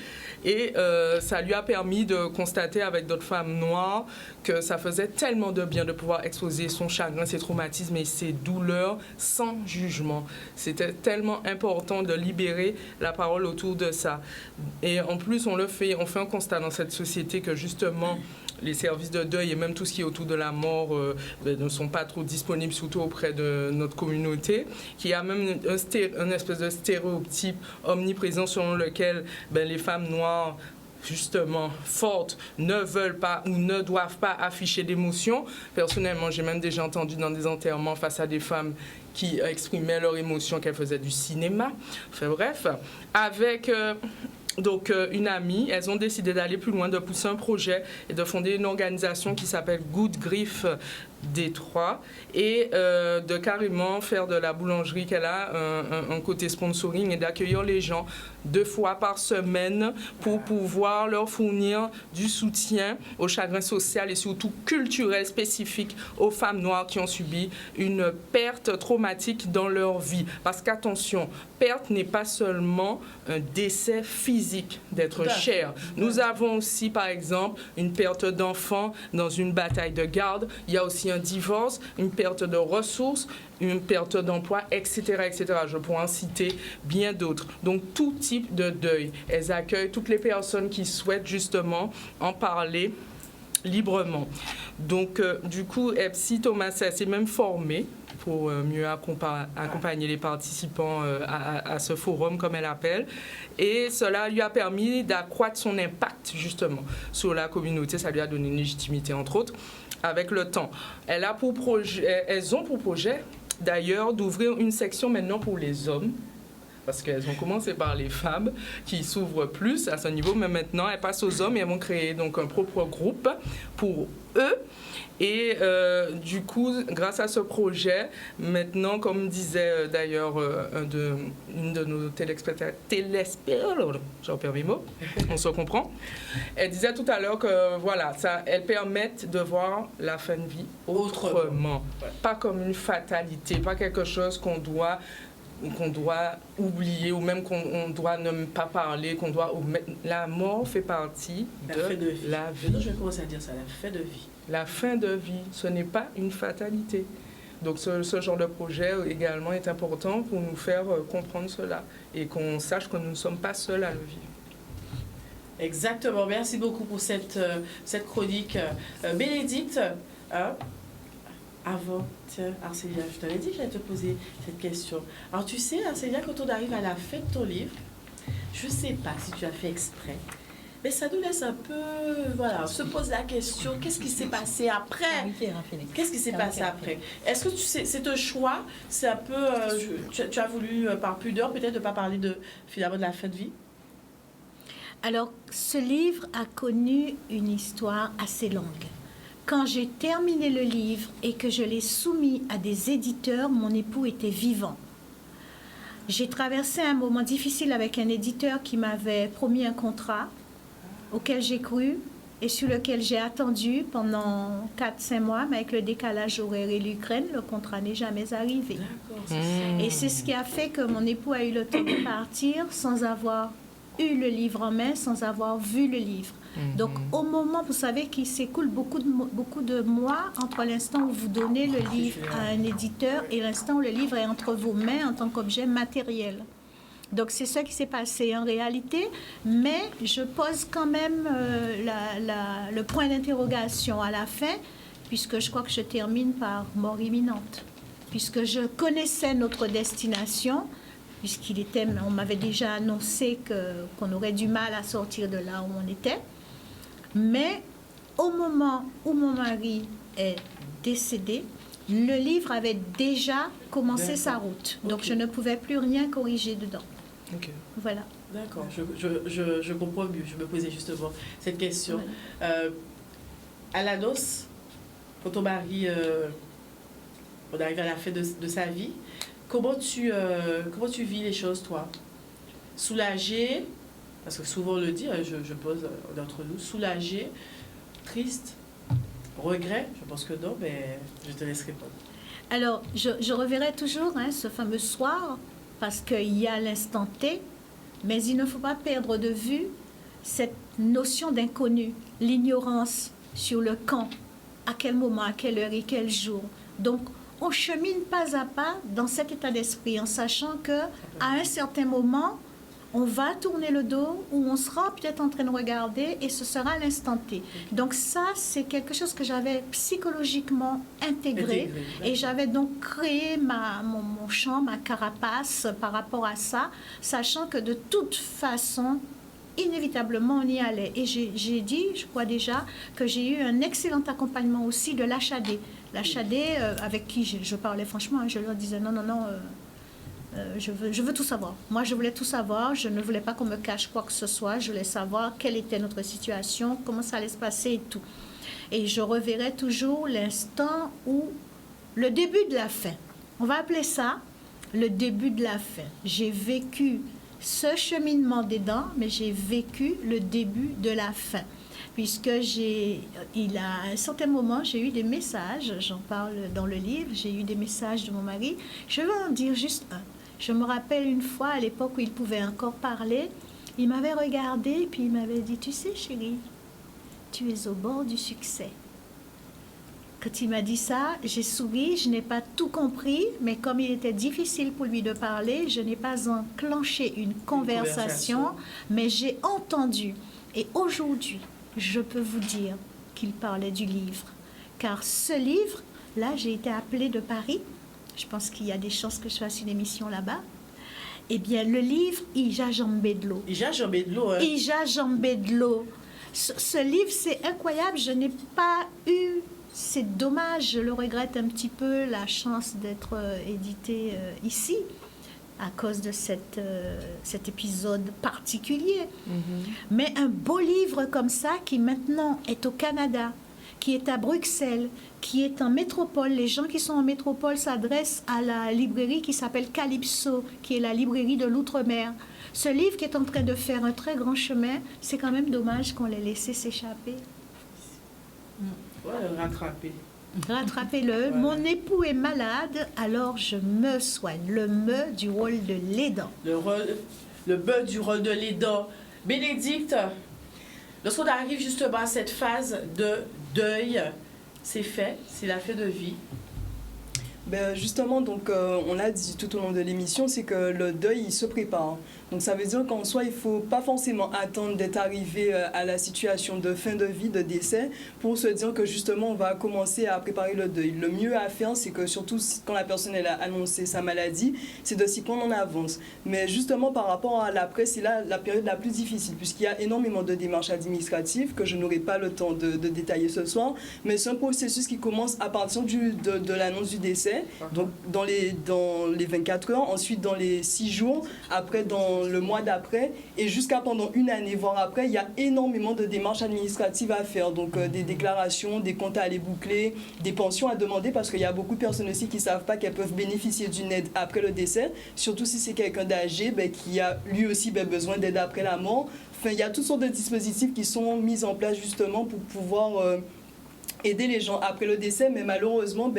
et ça lui a permis de constater avec d'autres femmes noires que ça faisait tellement de bien de pouvoir exposer son chagrin, ses traumatismes et ses douleurs sans jugement. C'était tellement important de libérer la parole autour de ça. Et en plus, on fait un constat dans cette société que justement, les services de deuil et même tout ce qui est autour de la mort ne sont pas trop disponibles, surtout auprès de notre communauté, qu'il y a même un espèce de stéréotype omniprésent selon lequel les femmes noires, justement, fortes, ne veulent pas ou ne doivent pas afficher d'émotions. Personnellement, j'ai même déjà entendu dans des enterrements face à des femmes qui exprimaient leurs émotions qu'elles faisaient du cinéma. Enfin bref, avec... Donc, une amie, elles ont décidé d'aller plus loin, de pousser un projet et de fonder une organisation qui s'appelle Good Grief Détroit et de carrément faire de la boulangerie qu'elle a un côté sponsoring et d'accueillir les gens 2 fois par semaine pour pouvoir leur fournir du soutien au chagrin social et surtout culturel spécifique aux femmes noires qui ont subi une perte traumatique dans leur vie. Parce qu'attention, perte n'est pas seulement un décès physique d'être cher. Nous avons aussi, par exemple, une perte d'enfant dans une bataille de garde. Il y a aussi un divorce, une perte de ressources, une perte d'emploi, etc., etc. Je pourrais en citer bien d'autres. Donc, tout type de deuil. Elles accueillent toutes les personnes qui souhaitent justement en parler librement. Donc, du coup, Epsi Thomas s'est même formée pour mieux accompagner les participants à ce forum, comme elle appelle. Et cela lui a permis d'accroître son impact, justement, sur la communauté. Ça lui a donné une légitimité, entre autres, avec le temps. Elles ont pour projet, d'ailleurs, d'ouvrir une section maintenant pour les hommes, parce qu'elles ont commencé par les femmes qui s'ouvrent plus à ce niveau, mais maintenant elles passent aux hommes et elles vont créer donc un propre groupe pour eux. Et du coup, grâce à ce projet, maintenant, comme disait d'ailleurs une de nos téléspectateurs, j'en perds mes mots, on se comprend, elle disait tout à l'heure que voilà, elles permettent de voir la fin de vie autrement, pas comme une fatalité, pas quelque chose qu'on doit oublier ou même qu'on doit ne pas parler, la mort fait partie de la vie. Je vais commencer à dire ça, la fin de vie. La fin de vie, ce n'est pas une fatalité. Donc ce genre de projet également est important pour nous faire comprendre cela et qu'on sache que nous ne sommes pas seuls à le vivre. Exactement, merci beaucoup pour cette chronique. Bénédicte, avant, tiens, Arcélia, je t'avais dit que j'allais te poser cette question. Alors tu sais, Arcélia, quand on arrive à la fin de ton livre, je ne sais pas si tu as fait exprès, mais ça nous laisse un peu, voilà, se pose la question, qu'est-ce qui s'est passé après? Qu'est-ce qui s'est passé après? Est-ce que tu sais, c'est un choix? C'est un peu, tu as voulu, par pudeur, peut-être, ne pas parler finalement de la fin de vie? Alors, ce livre a connu une histoire assez longue. Quand j'ai terminé le livre et que je l'ai soumis à des éditeurs, mon époux était vivant. J'ai traversé un moment difficile avec un éditeur qui m'avait promis un contrat auquel j'ai cru et sur lequel j'ai attendu pendant 4-5 mois, mais avec le décalage horaire et l'Ukraine, le contrat n'est jamais arrivé. Et c'est ce qui a fait que mon époux a eu le temps de partir sans avoir eu le livre en main, sans avoir vu le livre. Donc, au moment, vous savez qu'il s'écoule beaucoup de mois entre l'instant où vous donnez le livre à un éditeur et l'instant où le livre est entre vos mains en tant qu'objet matériel. Donc, c'est ça qui s'est passé en réalité, mais je pose quand même le point d'interrogation à la fin, puisque je crois que je termine par mort imminente. Puisque je connaissais notre destination, on m'avait déjà annoncé qu'on aurait du mal à sortir de là où on était. Mais au moment où mon mari est décédé, le livre avait déjà commencé sa route. Donc, je ne pouvais plus rien corriger dedans. Voilà. D'accord, je comprends mieux. Je me posais justement cette question. Voilà. À la noce, quand ton mari, on arrive à la fin de sa vie, comment tu vis les choses, toi? Soulagé, parce que souvent on le dit, je pose d'entre nous, soulagé, triste, regret? Je pense que non, mais je te laisse répondre. Alors, je reverrai toujours ce fameux soir, parce qu'il y a l'instant T, mais il ne faut pas perdre de vue cette notion d'inconnu, l'ignorance sur le quand, à quel moment, à quelle heure et quel jour. Donc, on chemine pas à pas dans cet état d'esprit en sachant qu'à un certain moment, on va tourner le dos ou on sera peut-être en train de regarder et ce sera l'instant T. Donc ça, c'est quelque chose que j'avais psychologiquement intégré et j'avais donc créé mon champ, ma carapace par rapport à ça, sachant que de toute façon, inévitablement, on y allait. Et j'ai dit, je crois déjà, que j'ai eu un excellent accompagnement aussi de l'HAD. L'HAD, avec qui je parlais franchement, je leur disais non, je veux tout savoir. Moi, je voulais tout savoir. Je ne voulais pas qu'on me cache quoi que ce soit. Je voulais savoir quelle était notre situation, comment ça allait se passer et tout. Et je reverrai toujours l'instant où le début de la fin. On va appeler ça le début de la fin. J'ai vécu ce cheminement des dents, mais j'ai vécu le début de la fin. Puisque à un certain moment, j'ai eu des messages, j'en parle dans le livre, j'ai eu des messages de mon mari. Je vais en dire juste un. Je me rappelle une fois, à l'époque où il pouvait encore parler, il m'avait regardé et puis il m'avait dit, tu sais chérie, tu es au bord du succès. Quand il m'a dit ça, j'ai souri, je n'ai pas tout compris, mais comme il était difficile pour lui de parler, je n'ai pas enclenché une conversation, mais j'ai entendu. Et aujourd'hui, je peux vous dire qu'il parlait du livre. Car ce livre, là, j'ai été appelée de Paris. Je pense qu'il y a des chances que je fasse une émission là-bas. Eh bien, le livre, Ija Jambé de l'eau. Ija Jambé de l'eau, hein? Ija Jambé de l'eau. Ce livre, c'est incroyable. Je n'ai pas eu, c'est dommage, je le regrette un petit peu, la chance d'être édité ici, à cause de cet épisode particulier. Mais un beau livre comme ça, qui maintenant est au Canada, qui est à Bruxelles, qui est en métropole. Les gens qui sont en métropole s'adressent à la librairie qui s'appelle Calypso, qui est la librairie de l'Outre-mer. Ce livre qui est en train de faire un très grand chemin, c'est quand même dommage qu'on l'ait laissé s'échapper. Rattrapez-le. Voilà. Mon époux est malade, alors je me soigne. Le me du rôle de l'aidant. Le me du rôle de l'aidant. Bénédicte, lorsqu'on arrive justement à cette phase de deuil, c'est fait, c'est la fin de vie. Ben justement, donc, on l'a dit tout au long de l'émission, c'est que le deuil, il se prépare. Donc ça veut dire qu'en soi, il ne faut pas forcément attendre d'être arrivé à la situation de fin de vie, de décès, pour se dire que justement, on va commencer à préparer le deuil. Le mieux à faire, c'est que surtout quand la personne elle a annoncé sa maladie, c'est de s'y prendre en avance. Mais justement, par rapport à l'après, c'est là la période la plus difficile, puisqu'il y a énormément de démarches administratives que je n'aurai pas le temps de détailler ce soir. Mais c'est un processus qui commence à partir de l'annonce du décès, donc dans les 24 heures, ensuite dans les 6 jours, après dans le mois d'après, et jusqu'à pendant une année, voire après, il y a énormément de démarches administratives à faire, donc des déclarations, des comptes à aller boucler, des pensions à demander, parce qu'il y a beaucoup de personnes aussi qui ne savent pas qu'elles peuvent bénéficier d'une aide après le décès, surtout si c'est quelqu'un d'âgé qui a lui aussi besoin d'aide après la mort. Enfin, il y a toutes sortes de dispositifs qui sont mis en place justement pour pouvoir aider les gens après le décès, mais malheureusement,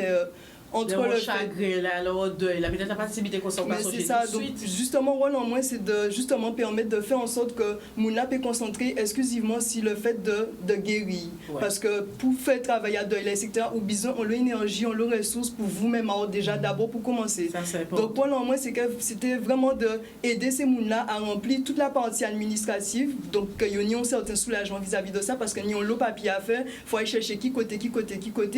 entre le chagrin, le deuil, peut-être la possibilité qu'on s'en passe c'est ça, donc justement, rôle en moi, c'est de justement permettre de faire en sorte que Mouna peut concentrer exclusivement sur le fait de guérir. Ouais. Parce que pour faire travailler à deuil, etc., ou besoin, on a l'énergie, on a les ressources pour vous-même déjà d'abord pour commencer. Ça, donc, rôle en moi, c'était vraiment d'aider ces Mouna à remplir toute la partie administrative. Donc, il y a un certain soulagement vis-à-vis de ça, parce qu'il y a le papier à faire, il faut aller chercher qui côté.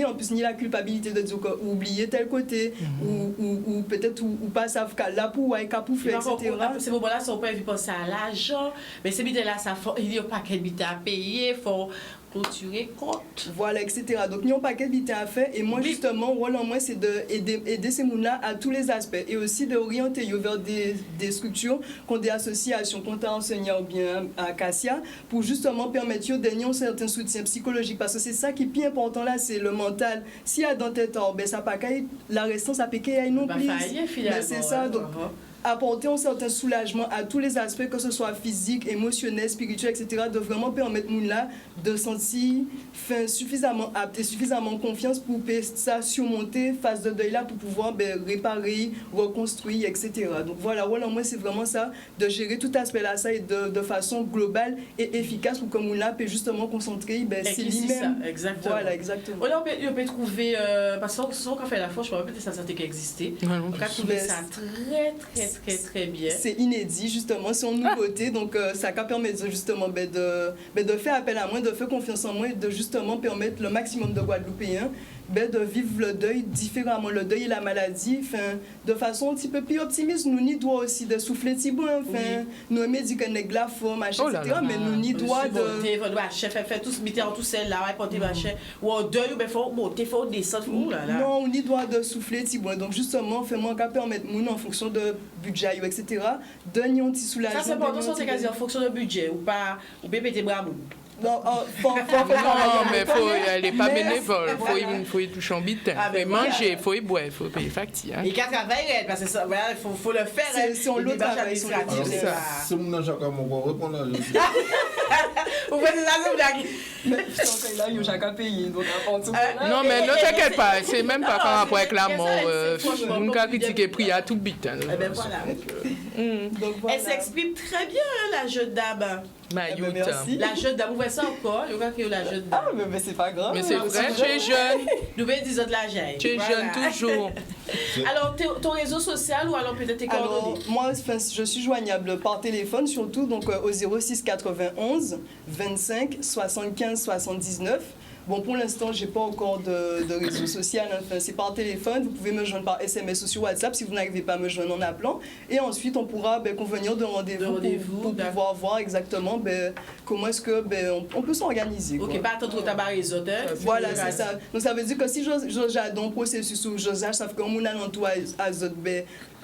En plus, il y a la culpabilité de dire oublier tel côté, ou peut-être ou pas savent qu'à là pour faire, etc. C'est bon, là, si on peut penser à l'argent, mais c'est bien là, il n'y a pas qu'un bité à payer, il faut clôturer compte. Voilà, etc. Donc, il n'y a pas qu'un bité à faire, et moi, justement, rôle en moi, c'est d'aider ces gens-là à tous les aspects, et aussi d'orienter vers des structures, comme des associations, comme tu as enseigné bien à Cassia, pour justement permettre de donner un certain soutien psychologique, parce que c'est ça qui est plus important là, c'est le mental. S'il y a dans tes temps, ça pas la restance à péquer non plus. Mais c'est ça, donc apporter un certain soulagement à tous les aspects, que ce soit physique, émotionnel, spirituel, etc., de vraiment permettre Mouna de sentir suffisamment apte et suffisamment confiance pour ça surmonter face de deuil là, pour pouvoir réparer, reconstruire, etc. Donc voilà, moi c'est vraiment ça, de gérer tout aspect là, ça, et de façon globale et efficace pour que Mouna peut justement concentrer c'est lui-même. Exactement. Voilà, exactement. Voilà, on peut trouver, parce que souvent quand on fait la fois, je ne sais pas ça sentait qu'il existait. On peut trouver ça très bien. C'est inédit, justement, c'est une nouveauté, donc ça permet justement de faire appel à moi, de faire confiance en moi, et de justement permettre le maximum de Guadeloupéens de vivre le deuil différemment, le deuil et la maladie, de façon un petit peu plus optimiste. Nous n'y doit aussi de souffler petit bon, nous aimons dire qu'on est de la forme, etc., mais nous n'y doit de... Fait tous mettez en tout celle là, porter machin, ou en deuil, il faut monter, il faut descendre, non, on y doit de souffler petit bon. Donc justement, fait-moi qu'à permettre nous, en fonction de budget, etc., donner un petit soulagement. Ça c'est important, c'est quasi en fonction de budget, ou pas, ou bien péter bras. Non, mais elle n'est pas bénévole. Il faut y toucher en bitin. Il faut manger, il faut y boire, il faut payer facture. Et qu'à travailler, parce que ça, il faut le faire. C'est on l'autre travail. C'est mon Jacques à mon répondre. Vous faites la blague. Mais là, il y a Jacques payé. Non, mais ne t'inquiète pas, c'est même pas par rapport avec la mort. On a critiqué prix à tout bitin. Elle s'exprime très bien, la jeune dame. Merci. La jeune dame, vous voyez ça encore? Je crois que la jeune dame. Ah, mais c'est pas grave. Mais c'est vrai, tu es jeune. Nous venons de dire de la jeune. Tu es jeune toujours. Alors, ton réseau social ou alors peut-être tes coordonnées? Moi, je suis joignable par téléphone surtout, donc au 06 91 25 75 79. Bon, pour l'instant, j'ai pas encore de réseau social. Enfin, c'est par téléphone. Vous pouvez me joindre par SMS ou sur WhatsApp si vous n'arrivez pas à me joindre en appelant. Et ensuite, on pourra convenir de rendez-vous pour pouvoir voir exactement comment est-ce que on peut s'organiser. Ok, pas attendre ta barre les autres. Voilà, c'est ça. Donc, ça veut dire que si j'ai un processus où j'osage, ça fait qu'on a l'entourage à autres,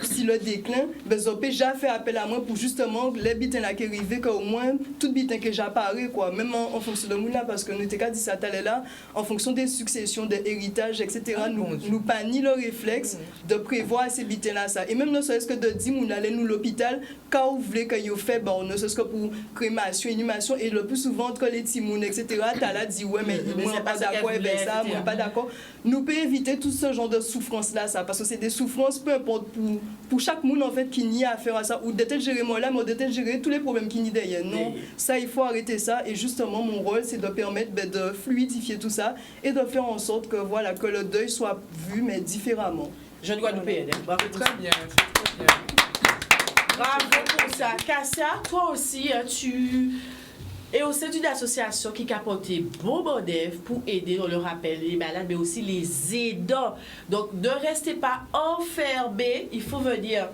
si le déclin, j'ai déjà fait appel à moi pour justement les bitins là qui arrivent, qu'au moins tout bitin que j'apparais, quoi, même en fonction de mouna, parce que nous t'es qu'à dit ça là, en fonction des successions, des héritages, etc., nous pas ni le réflexe de prévoir ces bitins là ça. Et même ne serait-ce que de dire, nous allons nous l'hôpital, quand vous voulez qu'il y ait fait, ne serait-ce que pour crémation, inhumation, et le plus souvent entre les timounes, etc., t'as là dit, ouais, mais moi, pas d'accord, et ça, moi, pas d'accord. Nous pouvons éviter tout ce genre de souffrance là, ça, parce que c'est des souffrances, peu importe pour chaque monde en fait qui n'y a affaire à ça, ou d'être gérer moi là, mais d'être gérer tous les problèmes qui n'y derrière. Non, ça il faut arrêter ça, et justement mon rôle c'est de permettre de fluidifier tout ça et de faire en sorte que voilà que le deuil soit vu mais différemment. Je dois nous payer. Bravo, très bien, très bien. Bravo pour ça. Cassia, toi aussi, tu es au sein d'une association qui a apporté bon d'œuvre pour aider, on le rappelle, les malades, mais aussi les aidants. Donc, ne restez pas enfermés, il faut venir.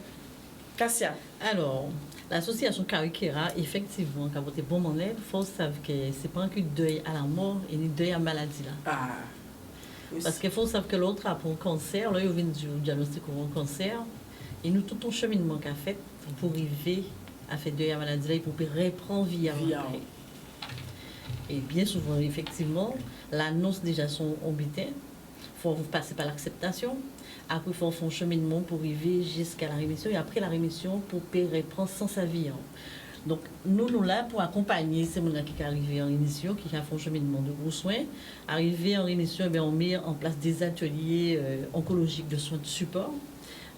Cassia. Alors, l'association Karikera, effectivement, qui a apporté bon d'œuvre, il faut savoir que ce n'est pas un deuil à la mort et ni deuil à la maladie. Là. Ah. Oui. Parce qu'il faut savoir que l'autre a pour un cancer, là, il vient du diagnostic pour un cancer, et nous, tout ton cheminement qu'a fait pour arriver à faire deuil à la maladie, là, il faut reprendre vie avant. Et bien souvent, effectivement, l'annonce déjà son butin, il faut passer par l'acceptation. Après, il faut faire un cheminement pour arriver jusqu'à la rémission. Et après la rémission, pour reprendre sans sa vie. Donc, nous là pour accompagner ces gens qui arrivent en rémission, qui font un cheminement de gros soins. Arrivé en rémission, on met en place des ateliers oncologiques de soins de support,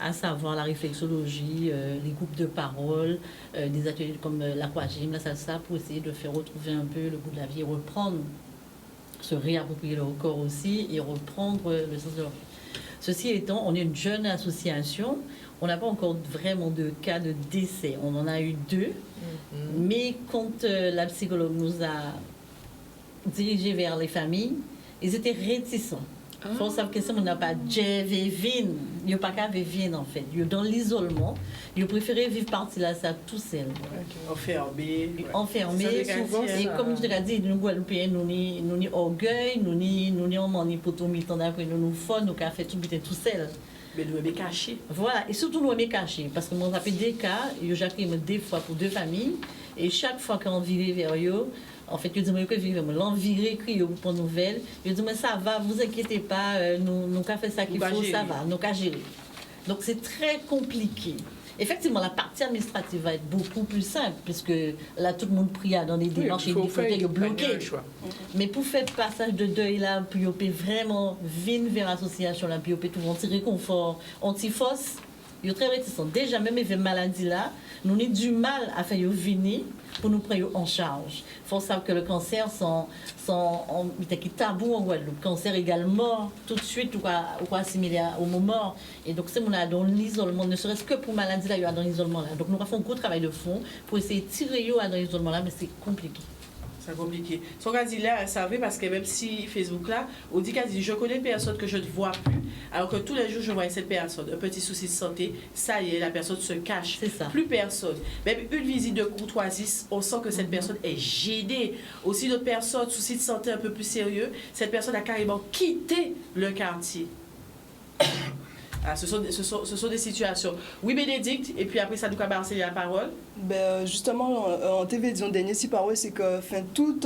à savoir la réflexologie, les groupes de parole, des ateliers comme l'aquagym, la salsa, pour essayer de faire retrouver un peu le goût de la vie et reprendre, se réapproprier leur corps aussi et reprendre le sens de leur vie. Ceci étant, on est une jeune association, on n'a pas encore vraiment de cas de décès, on en a eu 2, mais quand la psychologue nous a dirigés vers les familles, ils étaient réticents. Il faut savoir que si on n'a pas de vivre, il n'y a pas qu'à vivre en fait. Dans l'isolement, ils préféraient vivre partie là, ça tout seul. Enfermé. Enfermé, souvent, et comme je l'ai dit, nous Guadeloupéens, nous ni orgueil, nous ni on m'en est pour tout le temps d'après, nous font, nous avons fait tout seul. Mais nous aimons cacher. Voilà, et surtout nous aimons cacher, parce que moi, ça fait des cas, j'ai des fois pour 2 familles, et chaque fois qu'on vivait vers eux, en fait, je dis que vivre, l'envirer, crier pour nouvelles. Je dis, mais ça va, vous inquiétez pas, nous avons fait ça qu'il faut, ça va, nous avons gérer. Donc, c'est très compliqué. Effectivement, la partie administrative va être beaucoup plus simple, puisque là, tout le monde prie dans des démarches et des côtés bloqués. Mais pour faire le passage de deuil là, puis on peut vraiment venir vers l'association là, puis on peut trouver un petit réconfort, anti-force. Ils sont très réticents. Déjà, même avec maladie là, nous avons du mal à faire venir pour nous prendre en charge. Il faut savoir que le cancer, c'est tabou en Guadeloupe. Le cancer égale mort, tout de suite, ou quoi assimiler au mot mort. Et donc, c'est mon dans l'isolement, ne serait-ce que pour maladie là, il y a dans l'isolement là. Donc, nous avons fait un gros travail de fond pour essayer de tirer dans l'isolement là, mais c'est compliqué. C'est compliqué. Son cas dit là, ça veut parce que même si Facebook là, on dit qu'elle dit je connais une personne que je ne vois plus, alors que tous les jours je vois cette personne, un petit souci de santé, ça y est, la personne se cache. C'est ça. Plus personne. Même une visite de courtoisie, on sent que cette personne est gênée. Aussi d'autres personnes, soucis de santé un peu plus sérieux, cette personne a carrément quitté le quartier. Ah, ce sont des situations. Oui, Bénédicte, et puis après ça nous a balancé la parole. Justement, en TV, disons, dernier si parole, c'est que tout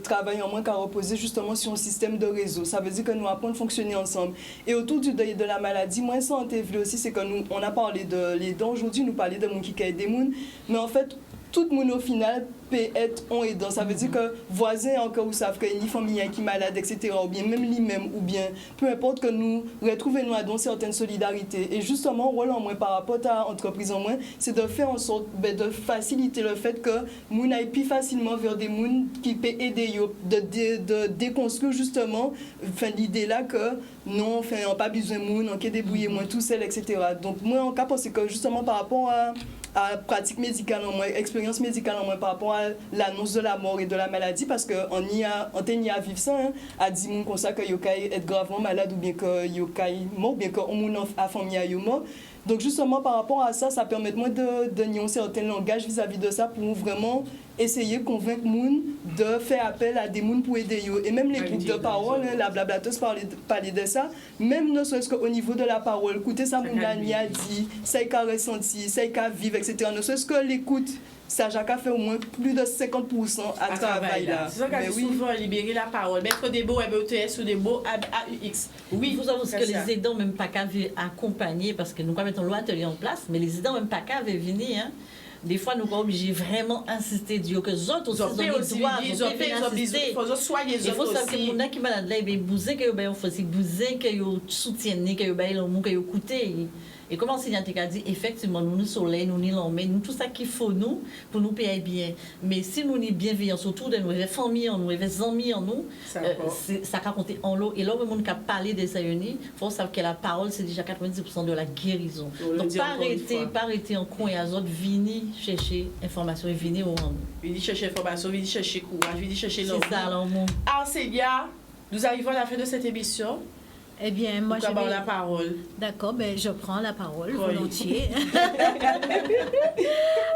travail en moins qu'à reposer justement sur un système de réseau. Ça veut dire que nous apprenons à fonctionner ensemble. Et autour du deuil de la maladie, moi, ça en TV aussi, c'est que nous, on a parlé de l'aidant. Aujourd'hui, nous parlons de gens qui aident des gens. Mais en fait, tout le monde au final peut être en aidant. Ça veut dire que voisins encore ou savent qu'il y a une famille qui est malade, etc. Ou bien même lui-même, ou bien peu importe que nous retrouvions dans certaines solidarités. Et justement, rôle en moins par rapport à l'entreprise en moins, c'est de faire en sorte de faciliter le fait que nous aillons plus facilement vers des gens qui peuvent aider, de déconstruire justement l'idée là que non, on n'a pas besoin de gens, on peut débrouiller moins tout seul, etc. Donc moi, en cas, c'est que justement par rapport à pratique médicale en moins, expérience médicale en moins par rapport à l'annonce de la mort et de la maladie, parce qu'on y a vivre ça, hein, à dire comme ça que yo kay être gravement malade ou bien que yo kay mort, bien que on a famille a yo mort. Donc justement par rapport à ça, ça permet moi de nier un certain langage vis-à-vis de ça pour vraiment essayer de convaincre les gens de faire appel à des gens pour aider eux. Et même les groupes de parole, hein, la blablateuse parlait de ça, même ne serait-ce qu'au niveau de la parole, écoutez ça, mon ami a dit, ça y a ressenti, ça y a vécu, etc. Ne serait-ce que l'écoute, ça a fait au moins plus de 50% à travail là. C'est ça qu'on dit souvent, libérer la parole, mettre des mots METS ou des mots AUX. Oui, vous savez que les aidants même pas qu'à accompagner, parce que nous quand mettons l'atelier en place, mais les aidants même pas qu'à venir, hein. Des fois, nous sommes obligés vraiment insister, dire que les autres aussi, ils ont des droits, ils ont insister. Il faut soigner les autres. Il faut savoir que les gens qui sont malades là, ils bouser, qu'ils font bouser, qu'ils soutiennent, qu'ils écoutent. Et comme enseignant a dit, effectivement, nous soleil, nous l'emmène, nous tout ça qu'il faut nous pour nous payer bien. Mais si nous sommes bienveillants, surtout de nos familles, en nous, les amis en nous, ça va compter en l'eau. Et là, le monde qui a parlé des ayunis, il faut savoir que la parole, c'est déjà 90% de la guérison. Donc, pas arrêter en coin et à autres, venir chercher information et venir au monde. Venir chercher information, venir chercher courage, venir chercher l'homme. C'est ça, l'amour. Enseignant, nous arrivons à la fin de cette émission. Eh bien, moi, je vais... la parole. D'accord, ben, je prends la parole volontiers.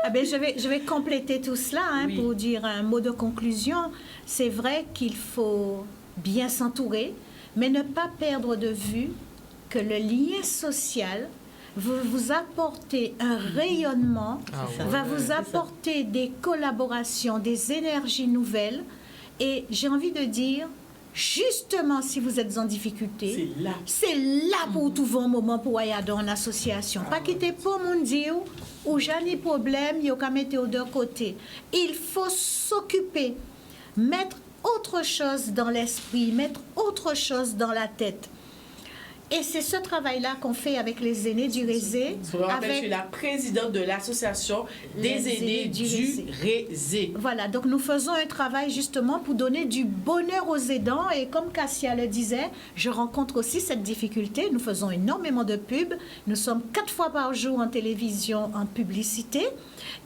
Ah ben, je vais compléter tout cela pour dire un mot de conclusion. C'est vrai qu'il faut bien s'entourer, mais ne pas perdre de vue que le lien social va vous apporter un rayonnement, va vous apporter des collaborations, des énergies nouvelles. Et j'ai envie de dire... Justement, si vous êtes en difficulté, c'est là pour trouver un moment pour aller dans une association. Pas quitter pour mon dire ou j'ai des problèmes, il y a mettre de côté. Il faut s'occuper, mettre autre chose dans l'esprit, mettre autre chose dans la tête. Et c'est ce travail-là qu'on fait avec les aînés du Rézé. Je suis la présidente de l'association des aînés du Rézé. Voilà, donc nous faisons un travail justement pour donner du bonheur aux aidants. Et comme Cassia le disait, je rencontre aussi cette difficulté. Nous faisons énormément de pubs. Nous sommes 4 fois par jour en télévision, en publicité.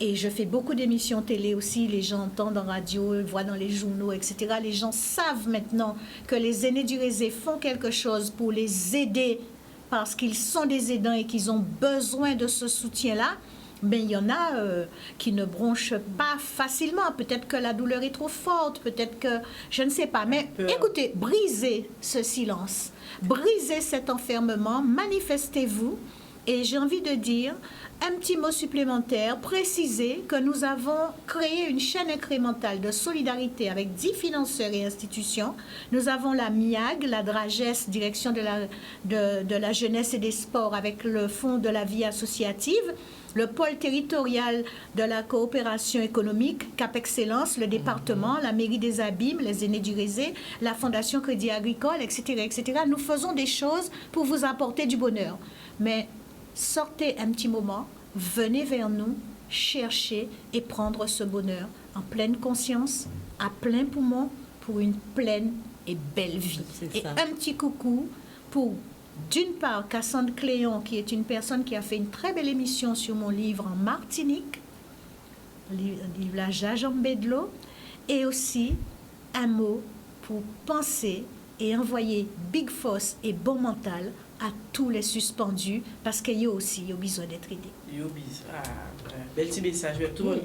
Et je fais beaucoup d'émissions télé aussi. Les gens entendent en radio, voient dans les journaux, etc. Les gens savent maintenant que les aînés du Rézé font quelque chose pour les aider parce qu'ils sont des aidants et qu'ils ont besoin de ce soutien-là. Mais il y en a qui ne bronchent pas facilement. Peut-être que la douleur est trop forte, peut-être que... Je ne sais pas. Mais écoutez, brisez ce silence. Brisez cet enfermement. Manifestez-vous. Et j'ai envie de dire un petit mot supplémentaire, préciser que nous avons créé une chaîne incrémentale de solidarité avec 10 financeurs et institutions. Nous avons la MIAG, la DRAGES, Direction de la jeunesse et des sports, avec le Fonds de la vie associative, le pôle territorial de la coopération économique, Cap Excellence, le département, la mairie des Abîmes, les aînés du Rézé, la Fondation Crédit Agricole, etc., etc. Nous faisons des choses pour vous apporter du bonheur. Mais sortez un petit moment, venez vers nous, chercher et prendre ce bonheur en pleine conscience, à plein poumon, pour une pleine et belle vie. Et un petit coucou pour, d'une part, Cassandre Cléon, qui est une personne qui a fait une très belle émission sur mon livre en Martinique, le livre La Jajambé de l'eau, et aussi un mot pour penser et envoyer Big Force et bon mental à tous les suspendus, parce qu'il y a aussi besoin d'être aidé. Bel petit message, tout le monde.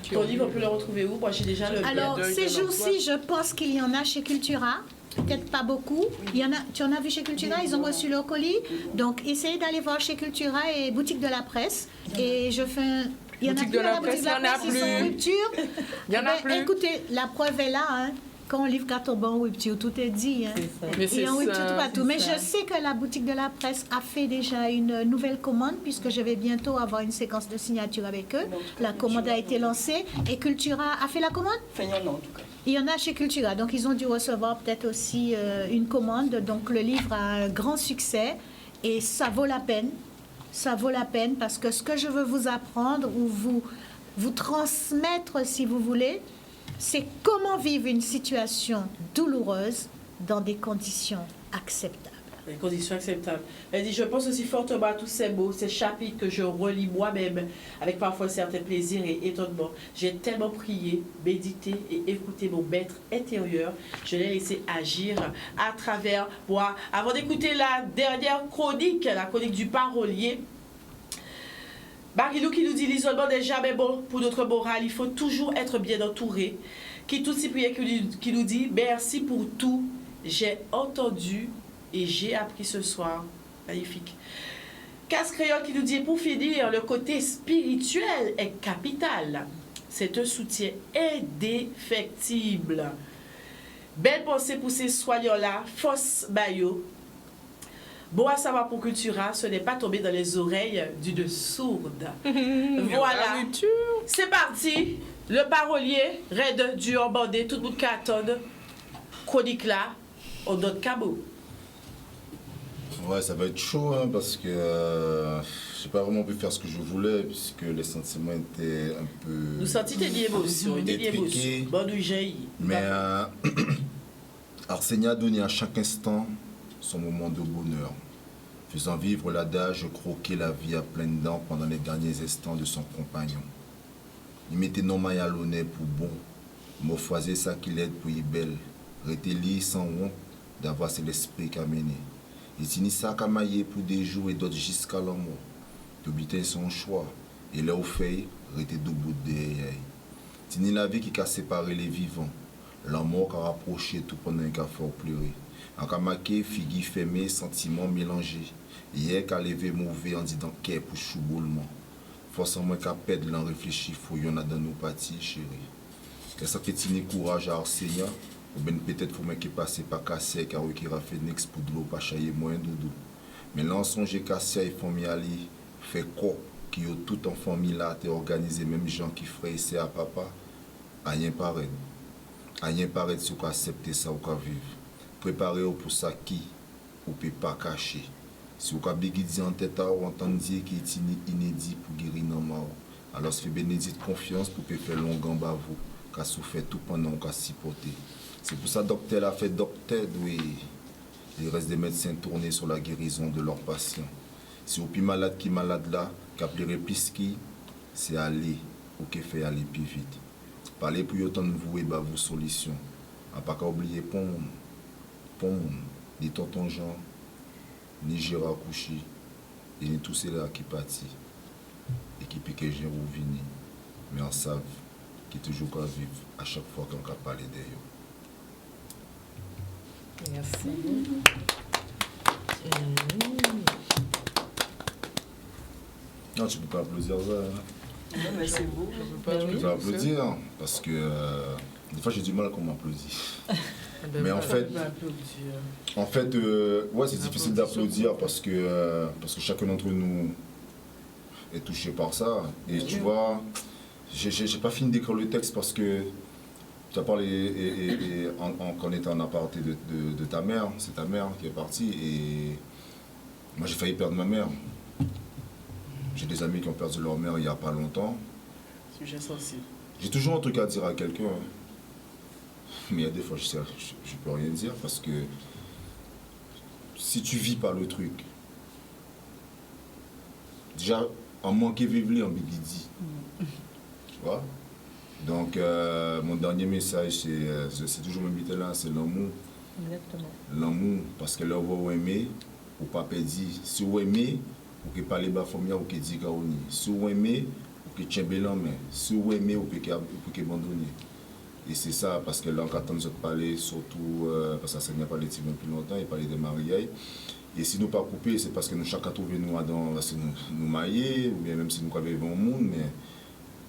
Ton livre, on peut le retrouver où? Moi, j'ai déjà le... Alors, ces jours-ci, je pense qu'il y en a chez Cultura. Peut-être pas beaucoup. Il y en a, tu en as vu chez Cultura, ils ont reçu leur colis. Donc, essayez d'aller voir chez Cultura et Boutique de la Presse. Et je fais un... Il y en a plus à la Boutique de la Presse, ils sont en rupture. Il y en a plus. Écoutez, la preuve est là, hein. Quand on livre carton en rupture, tout est dit. Hein. Et en rupture, tout partout. Mais je sais que la Boutique de la Presse a fait déjà une nouvelle commande, puisque je vais bientôt avoir une séquence de signature avec eux. La commande a été lancée et Cultura a fait la commande? Enfin, il y en a en tout cas. Il y en a chez Cultura, donc ils ont dû recevoir peut-être aussi une commande. Donc le livre a un grand succès et ça vaut la peine. Ça vaut la peine parce que ce que je veux vous apprendre ou vous transmettre, si vous voulez, c'est comment vivre une situation douloureuse dans des conditions acceptables. Les conditions acceptables. Elle dit, je pense aussi fortement à tous ces mots, ces chapitres que je relis moi-même, avec parfois certains plaisirs et étonnements. J'ai tellement prié, médité et écouté mon maître intérieur. Je l'ai laissé agir à travers moi. Avant d'écouter la dernière chronique, la chronique du parolier, Marilou qui nous dit, l'isolement n'est jamais bon pour notre morale. Il faut toujours être bien entouré. Qui tout cyprien qui nous dit, merci pour tout. J'ai entendu et j'ai appris ce soir. Magnifique. Casse Créole qui nous dit, pour finir, le côté spirituel est capital. C'est un soutien indéfectible. Belle pensée pour ces soignants-là. Force Bayo. Bon à savoir pour Cultura, ce n'est pas tombé dans les oreilles d'une sourde. Voilà. C'est parti. Le parolier, raide, dur, bandé, tout le monde qui attend. Chronique là, on donne cabot. Ouais, ça va être chaud hein, parce que je n'ai pas vraiment pu faire ce que je voulais puisque les sentiments étaient un peu. Nous sentis des émotions, Bon, nous j'ai. Mais Arsenia a donné à chaque instant son moment de bonheur, faisant vivre l'adage croquer la vie à pleines dents pendant les derniers instants de son compagnon. Il mettait non maille à l'honneur pour bon, morphoiser ça qu'il aide pour y belle, rester lié sans honte d'avoir c'est l'esprit qu'a mené. Il finit ça qu'à mailler pour des jours et d'autres jusqu'à la mort. Tout bitin son choix, et là au fait, rester debout derrière. Tini la vie qui a séparé les vivants, la mort qui a rapproché tout pendant un café pleurer. En cas marqué, figure fermée, sentiments mélangés. Hier qu'a levé mauvais en disant qu'est pour chouboulement. Forcément qu'à perdre l'en réfléchir, faut y en a dans nos parties, chérie. Qu'est-ce que tini courage à Arsenia? Ou bien peut-être faut qu'il passe par Cassia car qui a fait nex pour de l'eau pas chailler moins doudou. Mais là on songe Cassia et famille Ali fait quoi qui ont tout en famille là t'es organisé même gens qui ferait ici à papa. Rien paraît. Rien paraît si vous accepter ça ou qu'à vivre. Préparez-vous pour ça qui ou peut pas cacher. Si vous avez dit en tête ou entendre dire qu'il est inédit pour guérir non mal. Alors c'est bénédite confiance pour faire long gamba vous qu'a souffert tout pendant qu'a supporté. C'est pour ça que le docteur a fait docteur, oui. Il reste des médecins tournés sur la guérison de leurs patients. Si vous êtes malade qui est malade là, qu'appeler plus qui, c'est aller ou qui fait aller plus vite. Parlez pour autant de vous et bah vos solutions. À pas qu'à oublier pom, ni tonton Jean, ni Gérard Couchy, et ni tous ceux là qui partent. Et qui piquent Gérard Vini. Mais en savent qui toujours qu'à vivre à chaque fois qu'on a parlé d'ailleurs. Merci. Non, tu peux pas applaudir ça. Hein? Non, mais c'est beau. Je peux pas applaudir parce que des fois j'ai du mal qu'on m'applaudisse. Mais en fait, ouais, c'est difficile d'applaudir parce que chacun d'entre nous est touché par ça. Et tu vois, j'ai pas fini d'écrire le texte parce que tu as parlé quand on était en aparté de ta mère, c'est ta mère qui est partie et moi j'ai failli perdre ma mère. J'ai des amis qui ont perdu leur mère il n'y a pas longtemps. Sujet sensible. J'ai toujours un truc à dire à quelqu'un, hein. Mais il y a des fois je peux rien dire parce que si tu vis pas le truc, déjà en manquer vivre en Bigidi, tu vois. Donc, mon dernier message, c'est toujours m'inviter là, c'est l'amour. Exactement. L'amour, parce que là, vous aimez, ou pas perdre. Si vous aimez, vous pouvez parler bas famille, ou pouvez dire gaoni. Si vous aimez, vous pouvez tirer en main. Si vous aimez, vous pouvez abandonner. Et c'est ça, parce que là, on attend de parler, surtout, parce que ça n'a pas parlé depuis longtemps, il parlait de mariage. Et si nous ne pas couper, c'est parce que nous, chacun trouve nous nous marier, ou bien même si nous avons un monde, mais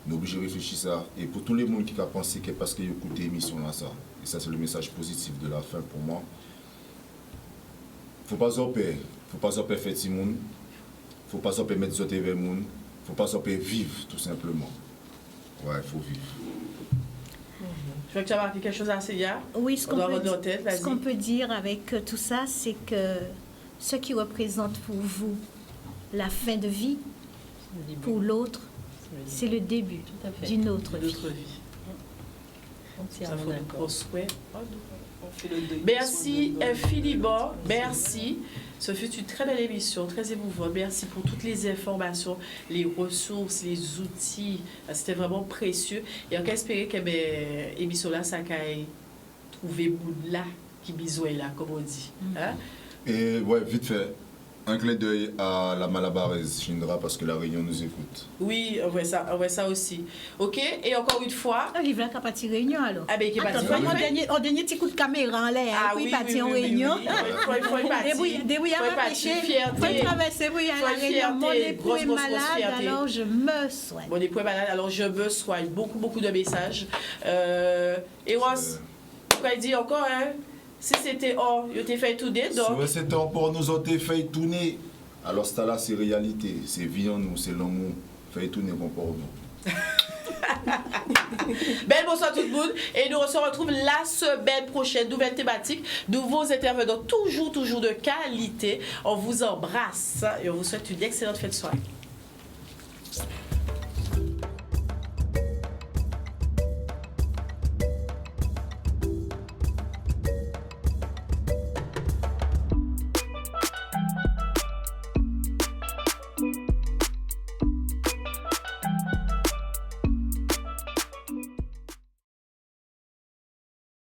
nous obligés de réfléchir ça. Et pour tous les gens qui ont pensé que parce qu'ils écoutent l'émission là, ça. Et ça, c'est le message positif de la fin pour moi. Il ne faut pas zopper. Il ne faut pas zopper faire tout le monde. Il ne faut pas zopper mettre des autres vers le monde. Il ne faut pas zopper vivre, tout simplement. Ouais, il faut vivre. Tu veux que tu as marqué quelque chose à Célia? Oui, ce qu'on peut dire avec tout ça, c'est que ce qui représente pour vous la fin de vie, pour l'autre, c'est le début d'une autre vie. Ça fait un gros souhait. fait le deuil. Merci infiniment, merci. Ce fut une très belle émission, très émouvante. Merci pour toutes les informations, les ressources, les outils. C'était vraiment précieux. Et on peut espérer que l'émission là, ça va trouver là qui besoin là, comme on dit. Hein? Et ouais, vite fait, un clin d'œil à la Malabaraise, Chindra, parce que la Réunion nous écoute. Oui, on voit ça aussi. OK? Et encore une fois... Il va pas partir réunion alors. Ah ben, qui est parti Au dernier petit coup de caméra en l'air, ah, puis oui, partir en oui, réunion. Il faut y partir. Débrouillard à pêcher. Il faut traverser, oui, à la réunion. Mon époux est malade, alors je me soigne. Mon époux est malade, alors je me soigne. Beaucoup de messages. Et Ross, pourquoi il dit encore, hein? Si c'était or, il t'ai fait tourner, donc... Si c'était or pour nous, on t'a fait tourner. Alors, ça là, c'est réalité. C'est vie en nous, c'est l'amour. Fait tourner bon pour nous. Belle bonsoir tout le monde. Et nous on se retrouve la semaine prochaine. Nouvelle thématique, nouveaux intervenants, toujours de qualité. On vous embrasse et on vous souhaite une excellente fin de soirée.